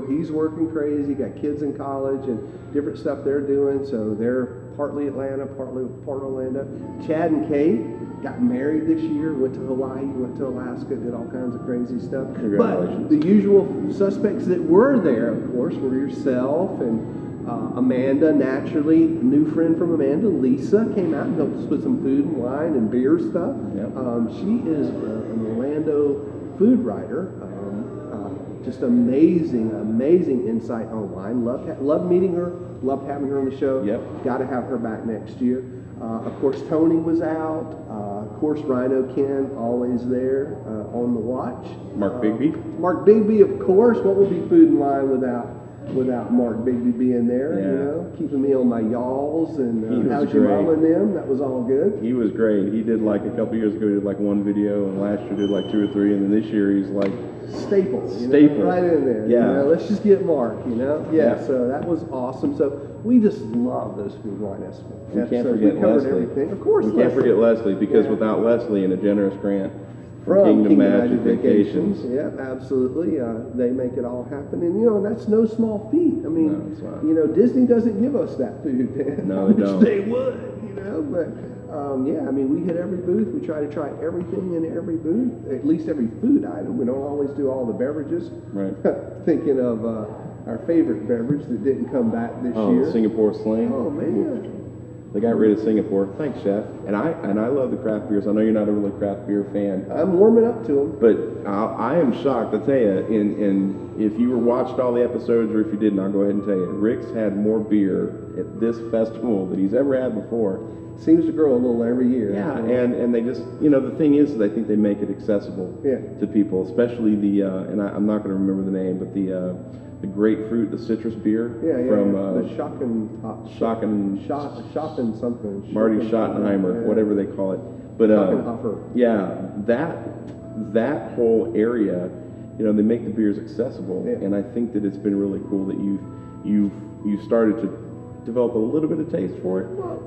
He's working crazy. Got kids in college and different stuff they're doing. So they're partly Atlanta, partly Port Orlando. Chad and Kate got married this year, went to Hawaii, went to Alaska, did all kinds of crazy stuff. Congratulations. But the usual suspects that were there, of course, were yourself and Amanda, naturally, a new friend from Amanda, Lisa, came out and helped us with some food and wine and beer stuff. Yep. She is an Orlando food writer. Just amazing insight on wine. Loved meeting her. Loved having her on the show. Yep. Got to have her back next year. Of course, Tony was out. Of course, Rhino Ken, always there on the watch. Mark Bigby. Mark Bigby, of course. What would be Food and Wine without Mark Bigby being there? Yeah. You know, keeping me on my yawls and how's great. your mom and them? That was all good. He was great. He did like a couple years ago. He did like one video, and last year did like 2 or 3, and then this year he's like Staple, right in there. Yeah. You know, let's just get Mark. You know. Yeah. Yeah. So that was awesome. So we just love those food and wine episodes. We can't So forget we covered Leslie. everything. Of course, We can't forget Leslie, because Yeah. without Leslie and a generous grant From Kingdom Magic Vacations. Yeah, absolutely. They make it all happen. And, you know, that's no small feat. I mean, No, it's not. you know, Disney doesn't give us that food, man. No, they don't. They would, you know. But, yeah, I mean, we hit every booth. We try to try everything in every booth, at least every food item. We don't always do all the beverages. Right. Thinking of our favorite beverage that didn't come back this year. Singapore Sling. Oh, man. They got rid of Singapore. Thanks, Chef. And I love the craft beers. I know you're not a really craft beer fan, I'm warming up to them. but I am shocked. I tell you, and if you watched all the episodes, or if you didn't, I'll go ahead and tell you, Rick's had more beer at this festival than he's ever had before. Seems to grow a little every year. Yeah, and they just, you know, the thing is, I think they make it accessible Yeah. to people, especially and I'm not going to remember the name, but the grapefruit, the citrus beer from the Shocken something. Marty Schottenheimer, Yeah. whatever they call it. But Schottenhofer. yeah, that whole area, you know, they make the beers accessible, Yeah. and I think that it's been really cool that you've started to develop a little bit of taste for it. Well,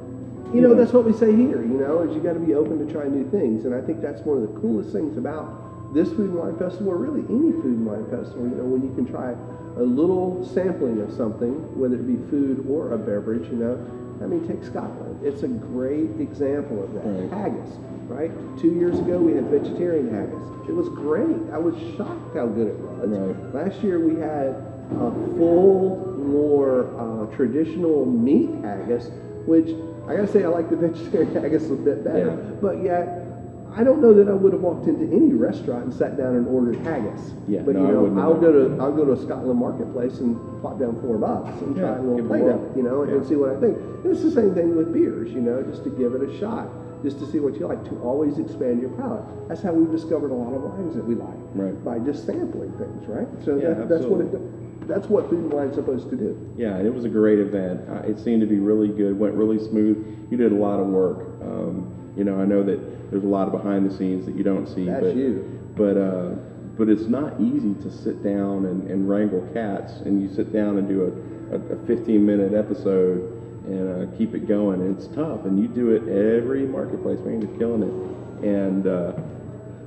you know, that's what we say here, you know, is you got to be open to try new things. And I think that's one of the coolest things about this Food and Wine Festival, or really any Food and Wine Festival, you know, when you can try a little sampling of something, whether it be food or a beverage, you know. I mean, take Scotland. It's a great example of that. Right. Haggis, right? 2 years ago, we had vegetarian haggis. It was great. I was shocked how good it was. Right. Last year, we had a full, more traditional meat haggis, which I gotta say I like the vegetarian haggis a bit better. Yeah. But yet, I don't know that I would have walked into any restaurant and sat down and ordered haggis. Yeah, But no, I you know, wouldn't I'll have. go to a Scotland marketplace and plop down $4 and try Yeah, a little give it plate a of whirl. it, you know, and Yeah. see what I think. And it's the same thing with beers, you know, just to give it a shot, just to see what you like, to always expand your palate. That's how we've discovered a lot of wines that we like, Right. by just sampling things, right? So Yeah, that's what Food and Wine's supposed to do. Yeah, and it was a great event. It seemed to be really good, went really smooth. You did a lot of work. You know, I know that there's a lot of behind the scenes that you don't see. That's you. But it's not easy to sit down and wrangle cats, and you sit down and do a 15-minute episode and keep it going. And it's tough, and you do it every marketplace, man. You're killing it. And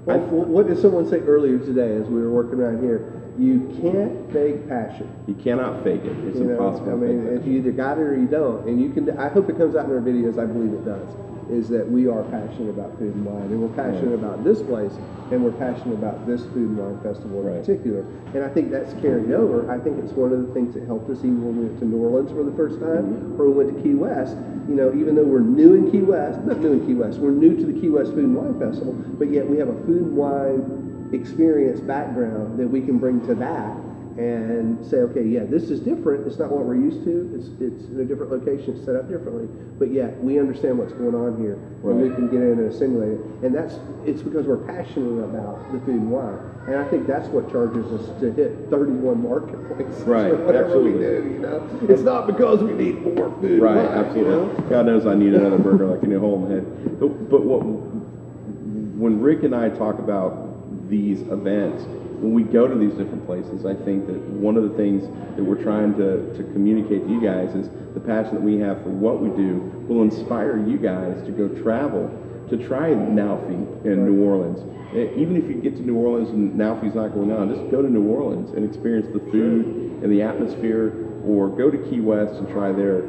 What did someone say earlier today as we were working around here? You can't fake passion. you cannot fake it. It's You know, impossible. I to mean, fake if you either got it or you don't. And you can, I hope it comes out in our videos, I believe it does, is that we are passionate about food and wine. And we're passionate about this place, and we're passionate about this Food and Wine Festival in Right. particular. And I think that's carried over. I think it's one of the things that helped us even when we went to New Orleans for the first time, or we went to Key West. You know, even though we're new in Key West, not new in Key West, we're new to the Key West Food and Wine Festival, but yet we have a food and wine experience background that we can bring to that and say, okay, yeah, this is different. It's not what we're used to. It's in a different location, it's set up differently. But yet we understand what's going on here, and we Right. can get in and assimilate it. And it's because we're passionate about the food and wine. And I think that's what charges us to hit 31 marketplaces. Right, or whatever absolutely. we do, you know. It's not because we need more food. and Right, wine, absolutely. You know? God knows I need another burger like in a hole in the head. But when Rick and I talk about these events, when we go to these different places, I think that one of the things that we're trying to communicate to you guys is the passion that we have for what we do will inspire you guys to go travel, to try Nalfi in New Orleans. Even if you get to New Orleans and Nalfi's not going on, just go to New Orleans and experience the food and the atmosphere, or go to Key West and try their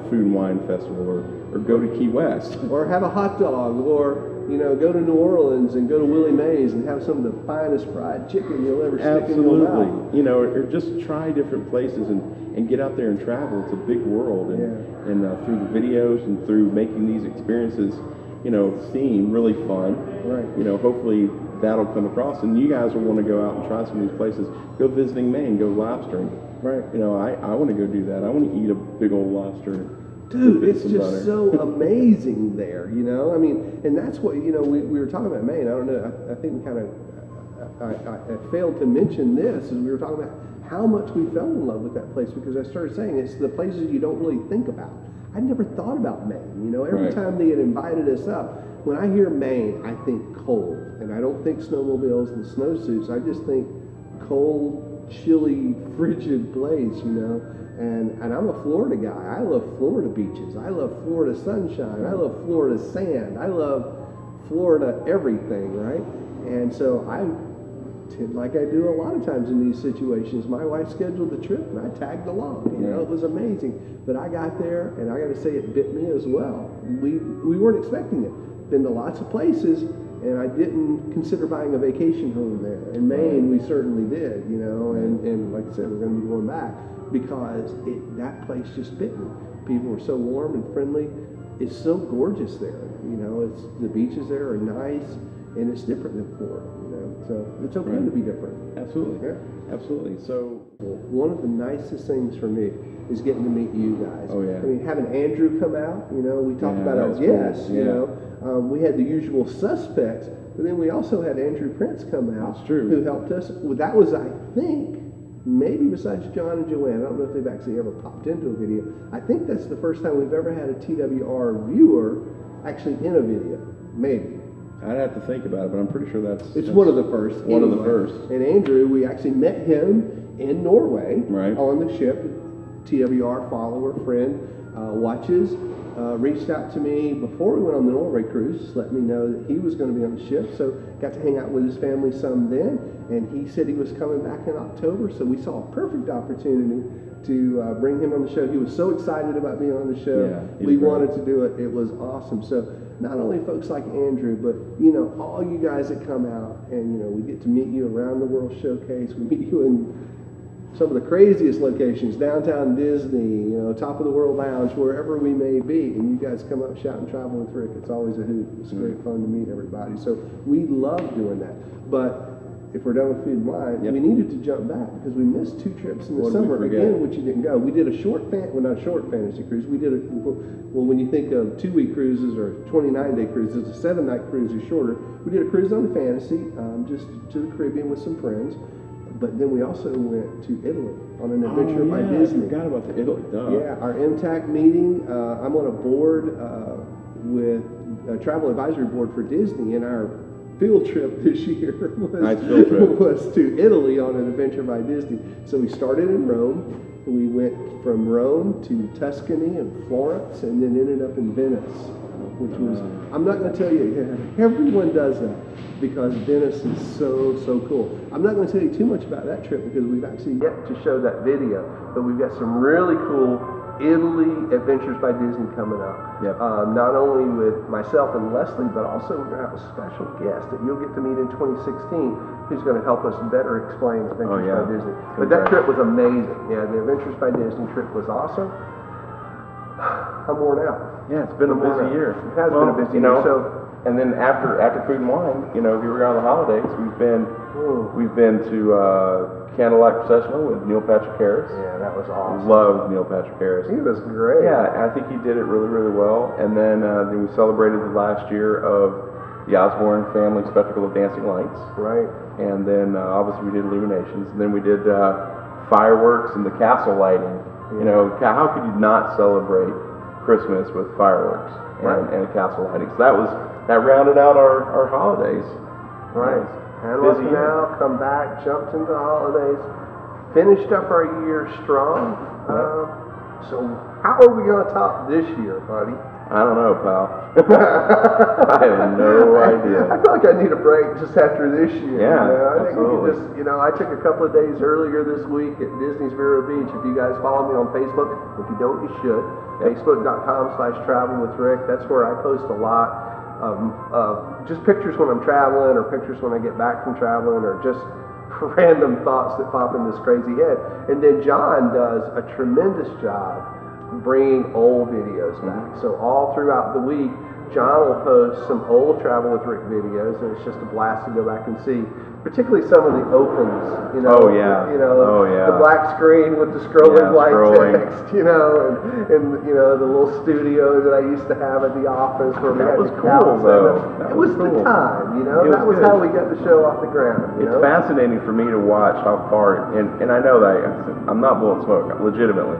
Food and Wine Festival, or go to Key West. Or have a hot dog, or, you know, go to New Orleans and go to Willie Mae's and have some of the finest fried chicken you'll ever stick in your Absolutely. mouth. You know, or just try different places and get out there and travel. It's a big world, and through the videos and through making these experiences, seem really fun. Right. Hopefully that'll come across, and you guys will want to go out and try some of these places. Go visiting Maine, go lobstering. Right. I want to go do that. I want to eat a big old lobster. Dude, it's just so amazing there, I mean, and that's what, we were talking about Maine. I don't know, I think we kind of, I failed to mention this as we were talking about how much we fell in love with that place, because I started saying it's the places you don't really think about. I never thought about Maine, every time they had invited us up. When I hear Maine, I think cold, and I don't think snowmobiles and snowsuits. I just think cold, chilly, frigid place, And I'm a Florida guy. I love Florida beaches. I love Florida sunshine. I love Florida sand. I love Florida everything, right? And so like I do a lot of times in these situations, my wife scheduled the trip and I tagged along. It was amazing. But I got there, and I got to say, it bit me as well. We weren't expecting it. Been to lots of places, and I didn't consider buying a vacation home there. In Maine, we certainly did, and like I said, we're going to be going back. Because that place just bit me. People were so warm and friendly. It's so gorgeous there. It's the beaches there are nice, and it's different than Florida. So it's okay to be different. Absolutely, absolutely. So one of the nicest things for me is getting to meet you guys. Oh yeah. I mean, having Andrew come out. We talked about our guests. Cool. We had the usual suspects, but then we also had Andrew Prince come out. That's true. Who helped us. That was, I think, maybe besides John and Joanne, I don't know if they've actually ever popped into a video. I think that's the first time we've ever had a TWR viewer actually in a video. Maybe. I'd have to think about it, but I'm pretty sure that's one of the first. One of the first. And Andrew, we actually met him in Norway on the ship. TWR follower, friend, watches. Reached out to me before we went on the Norway cruise, let me know that he was going to be on the ship. So got to hang out with his family some then, and he said he was coming back in October. So we saw a perfect opportunity to bring him on the show. He was so excited about being on the show. We wanted to do it. It was awesome. So not only folks like Andrew, but all you guys that come out, and we get to meet you around the World Showcase. We meet you in some of the craziest locations, downtown Disney, top of the world lounge, wherever we may be, and you guys come up shouting Travel with Rick. It's always a hoot. It's great fun to meet everybody. So we love doing that. But if we're done with Food and Wine, we needed to jump back because we missed 2 trips in the summer again, which you didn't go. We did a not a short fantasy cruise. We did when you think of 2-week cruises or 29-day cruises, a 7-night cruise is shorter. We did a cruise on the Fantasy, just to the Caribbean with some friends. But then we also went to Italy on an adventure by Disney. I forgot about the Italy. Yeah, our MTAC meeting. I'm on a board with a travel advisory board for Disney, and our field trip this year was to Italy on an adventure by Disney. So we started in Rome, and we went from Rome to Tuscany and Florence, and then ended up in Venice, which was, I'm not going to tell you, everyone does that because Venice is so cool. I'm not going to tell you too much about that trip because we've actually yet to show that video, but we've got some really cool Italy Adventures by Disney coming up. Not only with myself and Leslie, but also we're going to have a special guest that you'll get to meet in 2016 who's going to help us better explain Adventures by Disney. But that trip was amazing. Yeah, the Adventures by Disney trip was awesome. I'm worn out. Yeah, it's been a busy year. It has been a busy year. So, and then after Food and Wine, here we are on the holidays. We've been to Candlelight Processional with Neil Patrick Harris. Yeah, that was awesome. Love Neil Patrick Harris. He was great. Yeah, I think he did it really well. And then we celebrated the last year of the Osborne Family Spectacle of Dancing Lights. Right. And then obviously we did Illuminations. And then we did fireworks and the castle lighting. How could you not celebrate Christmas with fireworks and a castle lighting? So that rounded out our holidays. Right. And let's now come back, jumped into the holidays, finished up our year strong. So how are we going to top this year, buddy? I don't know, pal. I have no idea. I feel like I need a break just after this year. Yeah, I think we can I took a couple of days earlier this week at Disney's Vero Beach. If you guys follow me on Facebook, if you don't, you should. Facebook.com/travel with Rick. That's where I post a lot of just pictures when I'm traveling, or pictures when I get back from traveling, or just random thoughts that pop in this crazy head. And then John does a tremendous job bringing old videos back. So all throughout the week, John will post some old Travel with Rick videos, and it's just a blast to go back and see. Particularly some of the opens, you know. Oh yeah. You know, oh, yeah. the black screen with the scrolling white scrolling. text, you know, and you know the little studio that I used to have at the office where we had was the cool, couch. though. It was cool. the time, you know. It That was good. how we got the show off the ground. You It's know? fascinating for me to watch how far, and I know that I'm not blowing smoke, legitimately,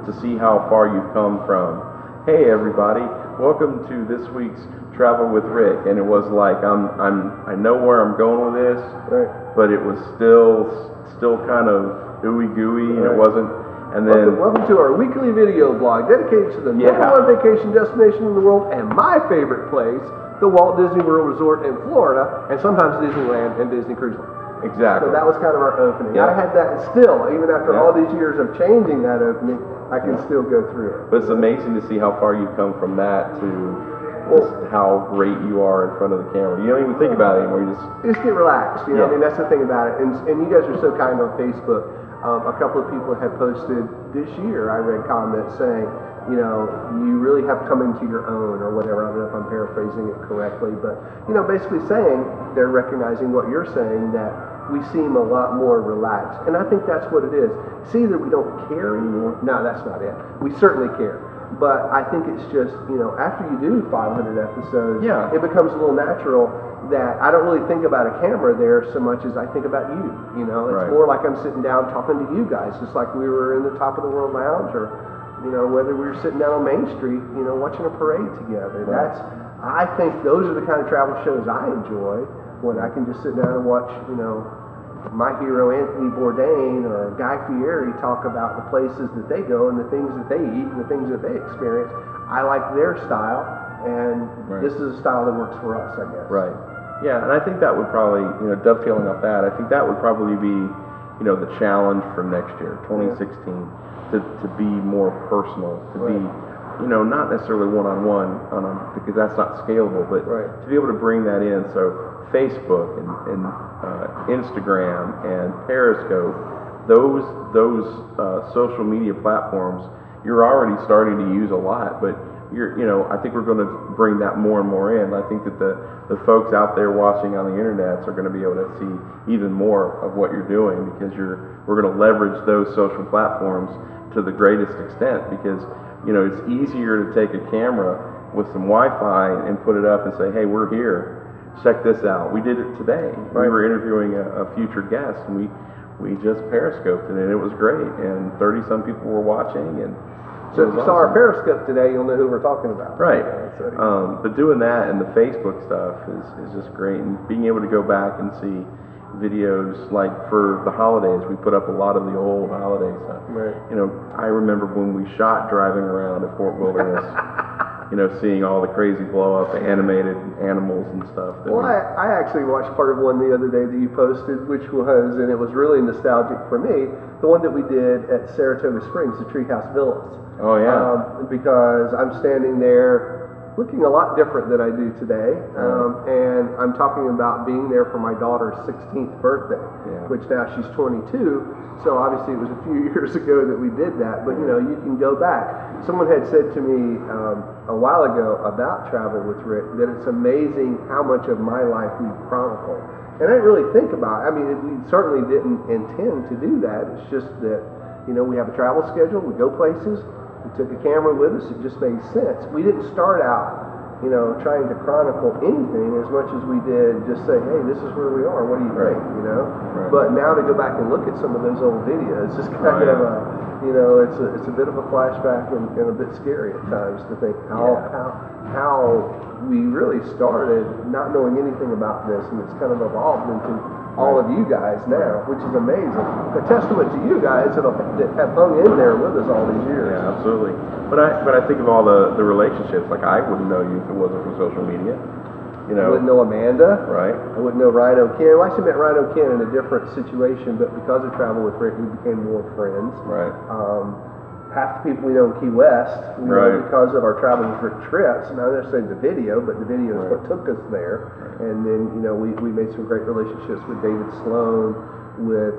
to see how far you've come from. Hey everybody, welcome to this week's Travel with Rick, and it was like I know where I'm going with this, Right. but it was still kind of ooey gooey, and it wasn't. And then Welcome to our weekly video blog dedicated to the number one vacation destination in the world and my favorite place, the Walt Disney World Resort in Florida, and sometimes Disneyland and Disney Cruise Line. exactly. So that was kind of our opening. Yeah. I had that still, even after Yeah. all these years of changing that opening, I can still go through it. But it's amazing to see how far you've come from that to just how great you are in front of the camera. You don't even think about it anymore. You just get relaxed, you know. Yeah. I mean, that's the thing about it. And you guys are so kind on Facebook. A couple of people had posted this year. I read comments saying, you know, you really have come into your own or whatever. I don't know if I'm paraphrasing it correctly, but you know, basically saying they're recognizing what you're saying, that we seem a lot more relaxed. And I think that's what it is. It's either we don't care anymore. No, that's not it. We certainly care. But I think it's just, you know, after you do 500 episodes, it becomes a little natural that I don't really think about a camera there so much as I think about you. You know, it's more like I'm sitting down talking to you guys, just like we were in the Top of the World Lounge, or, you know, whether we were sitting down on Main Street, you know, watching a parade together. I think those are the kind of travel shows I enjoy, when I can just sit down and watch, you know, my hero Anthony Bourdain or Guy Fieri talk about the places that they go and the things that they eat and the things that they experience. I like their style, and this is a style that works for us, I guess. Right. Yeah, and I think that would probably, you know, dovetailing off that, I think that would probably be, you know, the challenge for next year, 2016, to be more personal, to be, you know, not necessarily one-on-one, because that's not scalable, but to be able to bring that in. So Facebook and Instagram and Periscope, those social media platforms, you're already starting to use a lot, but you know, I think we're going to bring that more and more in. I think that the folks out there watching on the internet are going to be able to see even more of what you're doing, because we're going to leverage those social platforms to the greatest extent, because, you know, it's easier to take a camera with some Wi-Fi and put it up and say, hey, we're here. Check this out. We did it today. We were interviewing a future guest, and we just periscoped it, and it was great. And 30-some people were watching. And so if you saw our Periscope today, you'll know who we're talking about. Right. But doing that and the Facebook stuff is just great. And being able to go back and see videos, like for the holidays, we put up a lot of the old holiday stuff. Right. You know, I remember when we shot driving around at Fort Wilderness. You know, seeing all the crazy blow-up animated animals and stuff. Well, I actually watched part of one the other day that you posted, which was, and it was really nostalgic for me, the one that we did at Saratoga Springs, the Treehouse Villas. Oh, yeah. Because I'm standing there looking a lot different than I do today, and I'm talking about being there for my daughter's 16th birthday, which now she's 22. So obviously it was a few years ago that we did that, but you know, you can go back. Someone had said to me a while ago about Travel with Rick that it's amazing how much of my life we chronicle. And I didn't really think about it. I mean, we certainly didn't intend to do that. It's just that, you know, we have a travel schedule, we go places, we took a camera with us, it just made sense. We didn't start out, you know, trying to chronicle anything as much as we did just say, hey, this is where we are, what do you think, you know? But now to go back and look at some of those old videos, it's kind of a, you know, it's a bit of a flashback and a bit scary at times to think how we really started not knowing anything about this, and it's kind of evolved into all of you guys now, which is amazing. A testament to you guys that have hung in there with us all these years. Yeah, absolutely. But I think of all the relationships. Like, I wouldn't know you if it wasn't for social media. You know, I wouldn't know Amanda. Right. I wouldn't know Ryan O'Ken. Well, I actually met Ryan O'Ken in a different situation, but because of Travel with Rick, we became more friends. Right. Half the people we know in Key West, we know because of our Travel with Rick trips, not necessarily the video, but the video is what took us there. And then, you know, we made some great relationships with David Sloan, with,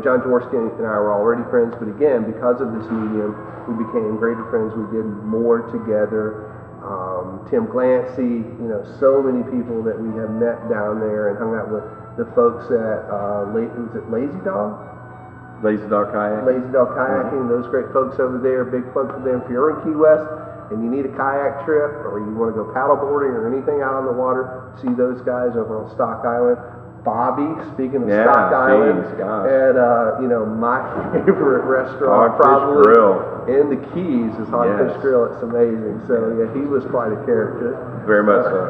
John Jaworski and I were already friends, but again, because of this medium, we became greater friends. We did more together. Tim Glancy, so many people that we have met down there and hung out with. The folks at, was it Lazy Dog? Lazy Dog Kayak. Lazy Dog Kayaking, those great folks over there. Big plug for them. If you're in Key West and you need a kayak trip, or you want to go paddle boarding or anything out on the water, see those guys over on Stock Island. Bobby, speaking of Stock Island, and my favorite restaurant probably in the Keys is Hogfish Grill. It's amazing. So he was quite a character. Very much so.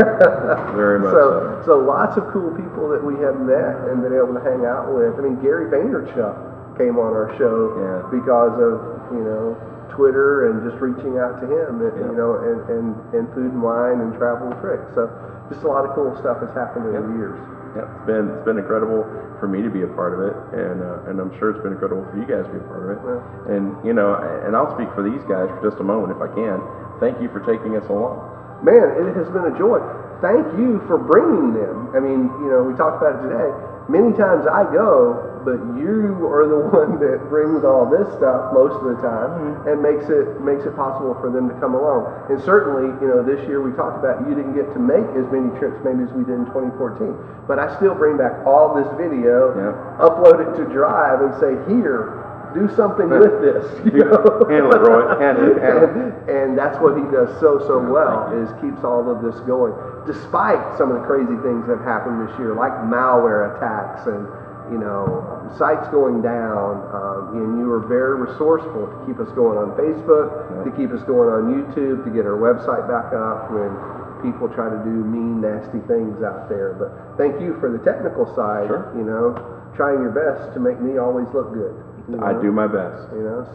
Very much so. So lots of cool people that we have met and been able to hang out with. I mean, Gary Vaynerchuk came on our show because of Twitter and just reaching out to him, and Food and Wine and Travel and Tricks. So just a lot of cool stuff has happened over the years. Yeah, it's been incredible for me to be a part of it, and I'm sure it's been incredible for you guys to be a part of it. Yeah. And I'll speak for these guys for just a moment if I can. Thank you for taking us along. Man, it has been a joy. Thank you for bringing them. I mean, we talked about it today. Many times I go, but you are the one that brings all this stuff most of the time and makes it possible for them to come along. And certainly, this year we talked about you didn't get to make as many trips maybe as we did in 2014. But I still bring back all this video, upload it to Drive, and say, here, do something with this. Handle it, Roy. Handle it. And that's what he does so well, is keeps all of this going, despite some of the crazy things that have happened this year, like malware attacks and sites going down, and you were very resourceful to keep us going on Facebook, to keep us going on YouTube, to get our website back up when people try to do mean, nasty things out there. But thank you for the technical side, trying your best to make me always look good. I do my best.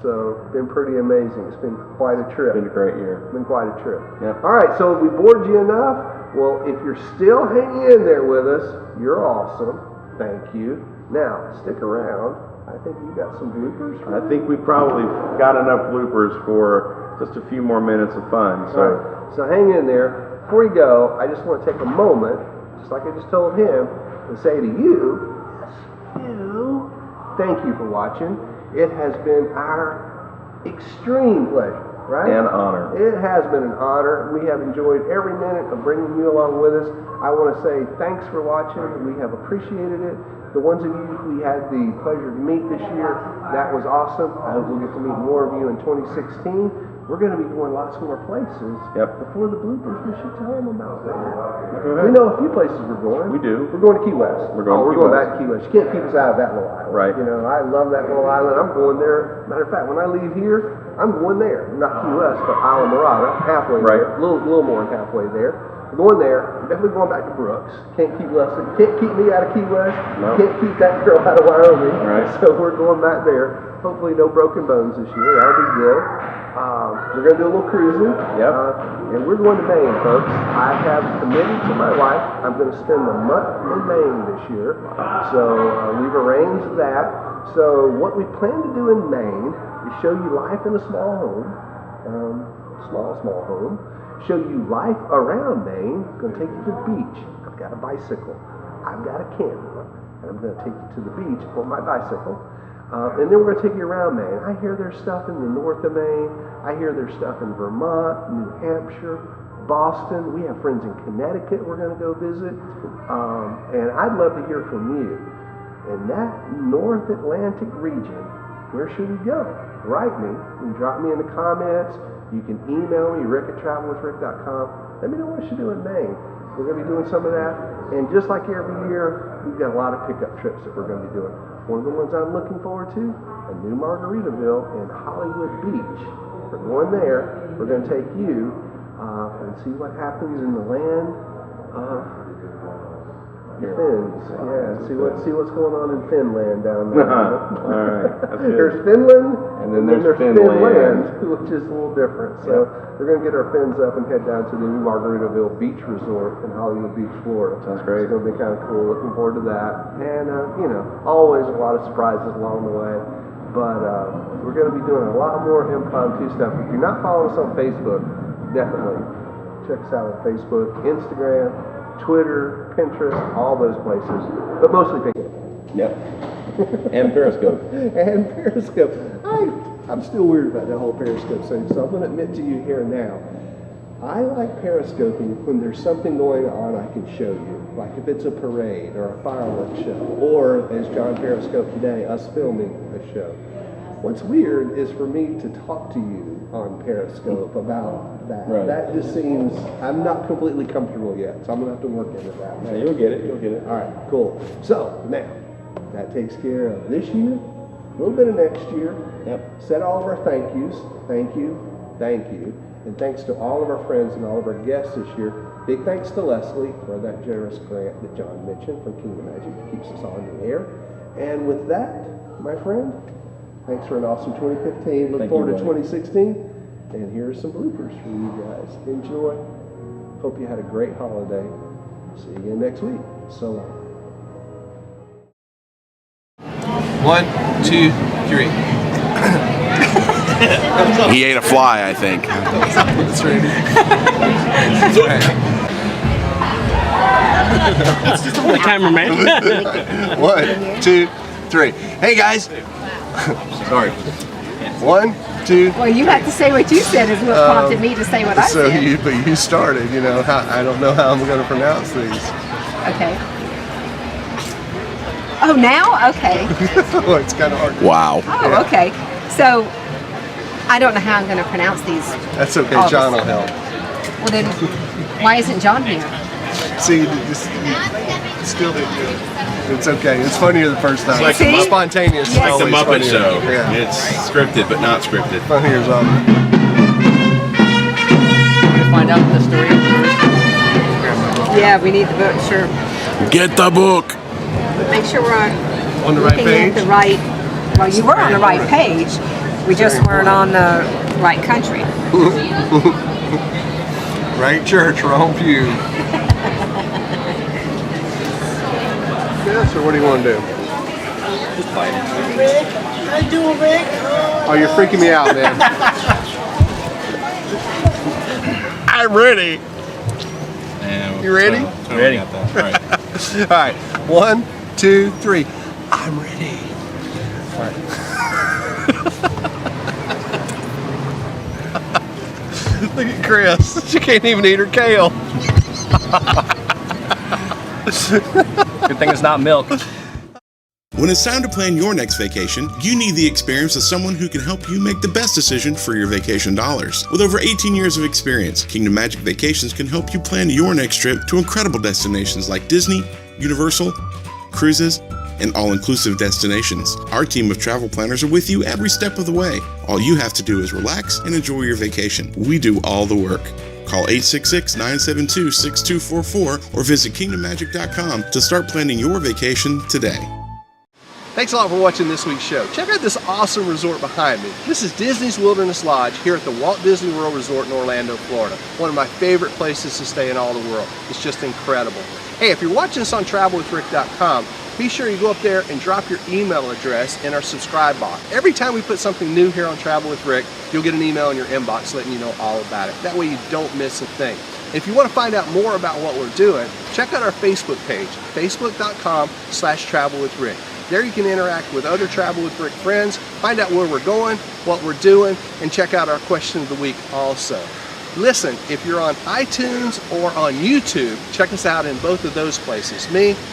So it's been pretty amazing. It's been quite a trip. It's been a great year. It's been quite a trip. Yeah. All right, so we bored you enough. Well, if you're still hanging in there with us, you're awesome. Thank you. Now, stick around. I think you got some bloopers. I think we probably got enough bloopers for just a few more minutes of fun. So hang in there. Before you go, I just want to take a moment, just like I just told him, and say to you, thank you for watching. It has been our extreme pleasure, right? And honor. It has been an honor. We have enjoyed every minute of bringing you along with us. I want to say thanks for watching. We have appreciated it. The ones of you we had the pleasure to meet this year, that was awesome. I hope we'll get to meet more of you in 2016. We're going to be going lots more places. Before the bloopers, we should tell them about that. We know a few places we're going. We do. We're going to Key West. We're going back to Key West. You can't keep us out of that little island. Right. I love that little island. I'm going there. Matter of fact, when I leave here, I'm going there. Not Key West, but Isla Morada, halfway there. A little more than halfway there. We're going there. We're definitely going back to Brooks. Can't keep me out of Key West. No. Can't keep that girl out of Wyoming. Right. So we're going back there. Hopefully no broken bones this year. That'll be good. We're going to do a little cruising. And we're going to Maine, folks. I have committed to my wife. I'm going to spend the month in Maine this year. So we've arranged that. So what we plan to do in Maine is show you life in a small home. Small home. Show you life around Maine. I'm going to take you to the beach. I've got a bicycle. I've got a camera. And I'm going to take you to the beach on my bicycle. And then we're going to take you around Maine. I hear there's stuff in the north of Maine. I hear there's stuff in Vermont, New Hampshire, Boston. We have friends in Connecticut we're going to go visit. And I'd love to hear from you. In that North Atlantic region, where should we go? Write me. You can drop me in the comments. You can email me, rick@travelwithrick.com. Let me know what you do in Maine. We're going to be doing some of that. And just like every year, we've got a lot of pickup trips that we're going to be doing. One of the ones I'm looking forward to, a new Margaritaville in Hollywood Beach. We're going there. We're going to take you and see what happens in the land of the Finns. See what's going on in Finland down there. All right. There's Finland, and then there's Finland, which is a little different. So we're going to get our fins up and head down to the new Margaritaville Beach Resort in Hollywood Beach, Florida. Sounds great. It's going to be kind of cool. Looking forward to that. And, always a lot of surprises along the way. But we're going to be doing a lot more impromptu stuff. If you're not following us on Facebook, definitely check us out on Facebook, Instagram, Twitter, Pinterest, all those places. But mostly Facebook. Yep. And Periscope. And Periscope. I'm still weird about that whole Periscope thing, so I'm going to admit to you here now. I like Periscoping when there's something going on I can show you. Like if it's a parade or a fireworks show, or as John Periscoped today, us filming a show. What's weird is for me to talk to you on Periscope about that. Right. That just seems, I'm not completely comfortable yet, so I'm going to have to work into that. Yeah, you'll get it. You'll get it. All right, cool. So now, that takes care of this year, a little bit of next year. Yep. Set all of our thank yous. Thank you, thank you. And thanks to all of our friends and all of our guests this year. Big thanks to Leslie for that generous grant that John mentioned from Kingdom Magic. It keeps us on the air. And with that, my friend, thanks for an awesome 2015. Look forward to 2016. And here are some bloopers for you guys. Enjoy. Hope you had a great holiday. See you again next week. So long. 1, 2, 3. He ate a fly, I think. That's right. The cameraman. 1, 2, 3. Hey guys. Sorry. 1, 2. Well, you have to say what you said is what prompted me to say what I So said. but you started. You know, I don't know how I'm going to pronounce these. Okay. Oh, now? Okay. Well, it's kind of hard. Wow. Oh, Yeah. okay. So, I don't know how I'm going to pronounce these. That's okay. All John this. will help. Well, then, why isn't John here? See, you still didn't do it. It's okay. It's funnier the first time. It's like the Muppet- Spontaneous. Yes. Is The always Muppet funnier. Show. Yeah. It's scripted, but not scripted. Funnier is always. Find out the story. Yeah, we need the book, sure. Get the book. Make sure we're On the right looking page? at the right, well, you were on the right page. We just weren't on the right country. Right church, wrong pew. Yes, or what do you want to do? Oh, you're freaking me out, man. I'm ready. You ready? Ready. All right. 1, 2, 3. I'm ready. All right. Look at Chris. She can't even eat her kale. Good thing it's not milk. When it's time to plan your next vacation, you need the experience of someone who can help you make the best decision for your vacation dollars. With over 18 years of experience, Kingdom Magic Vacations can help you plan your next trip to incredible destinations like Disney, Universal, cruises, and all-inclusive destinations. Our team of travel planners are with you every step of the way. All you have to do is relax and enjoy your vacation. We do all the work. Call 866-972-6244 or visit kingdommagic.com to start planning your vacation today. Thanks a lot for watching this week's show. Check out this awesome resort behind me. This is Disney's Wilderness Lodge here at the Walt Disney World Resort in Orlando, Florida. One of my favorite places to stay in all the world. It's just incredible. Hey, if you're watching this on travelwithrick.com, be sure you go up there and drop your email address in our subscribe box. Every time we put something new here on Travel with Rick, you'll get an email in your inbox letting you know all about it. That way you don't miss a thing. If you want to find out more about what we're doing, check out our Facebook page, facebook.com/travelwithrick. There you can interact with other Travel with Rick friends, find out where we're going, what we're doing, and check out our question of the week also. Listen, if you're on iTunes or on YouTube, check us out in both of those places.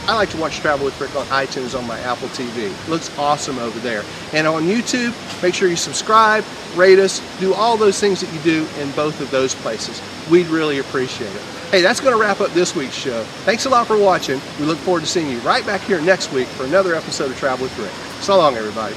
I like to watch Travel with Rick on iTunes on my Apple TV. It looks awesome over there. And on YouTube, make sure you subscribe, rate us, do all those things that you do in both of those places. We'd really appreciate it. Hey, that's going to wrap up this week's show. Thanks a lot for watching. We look forward to seeing you right back here next week for another episode of Travel with Rick. So long, everybody.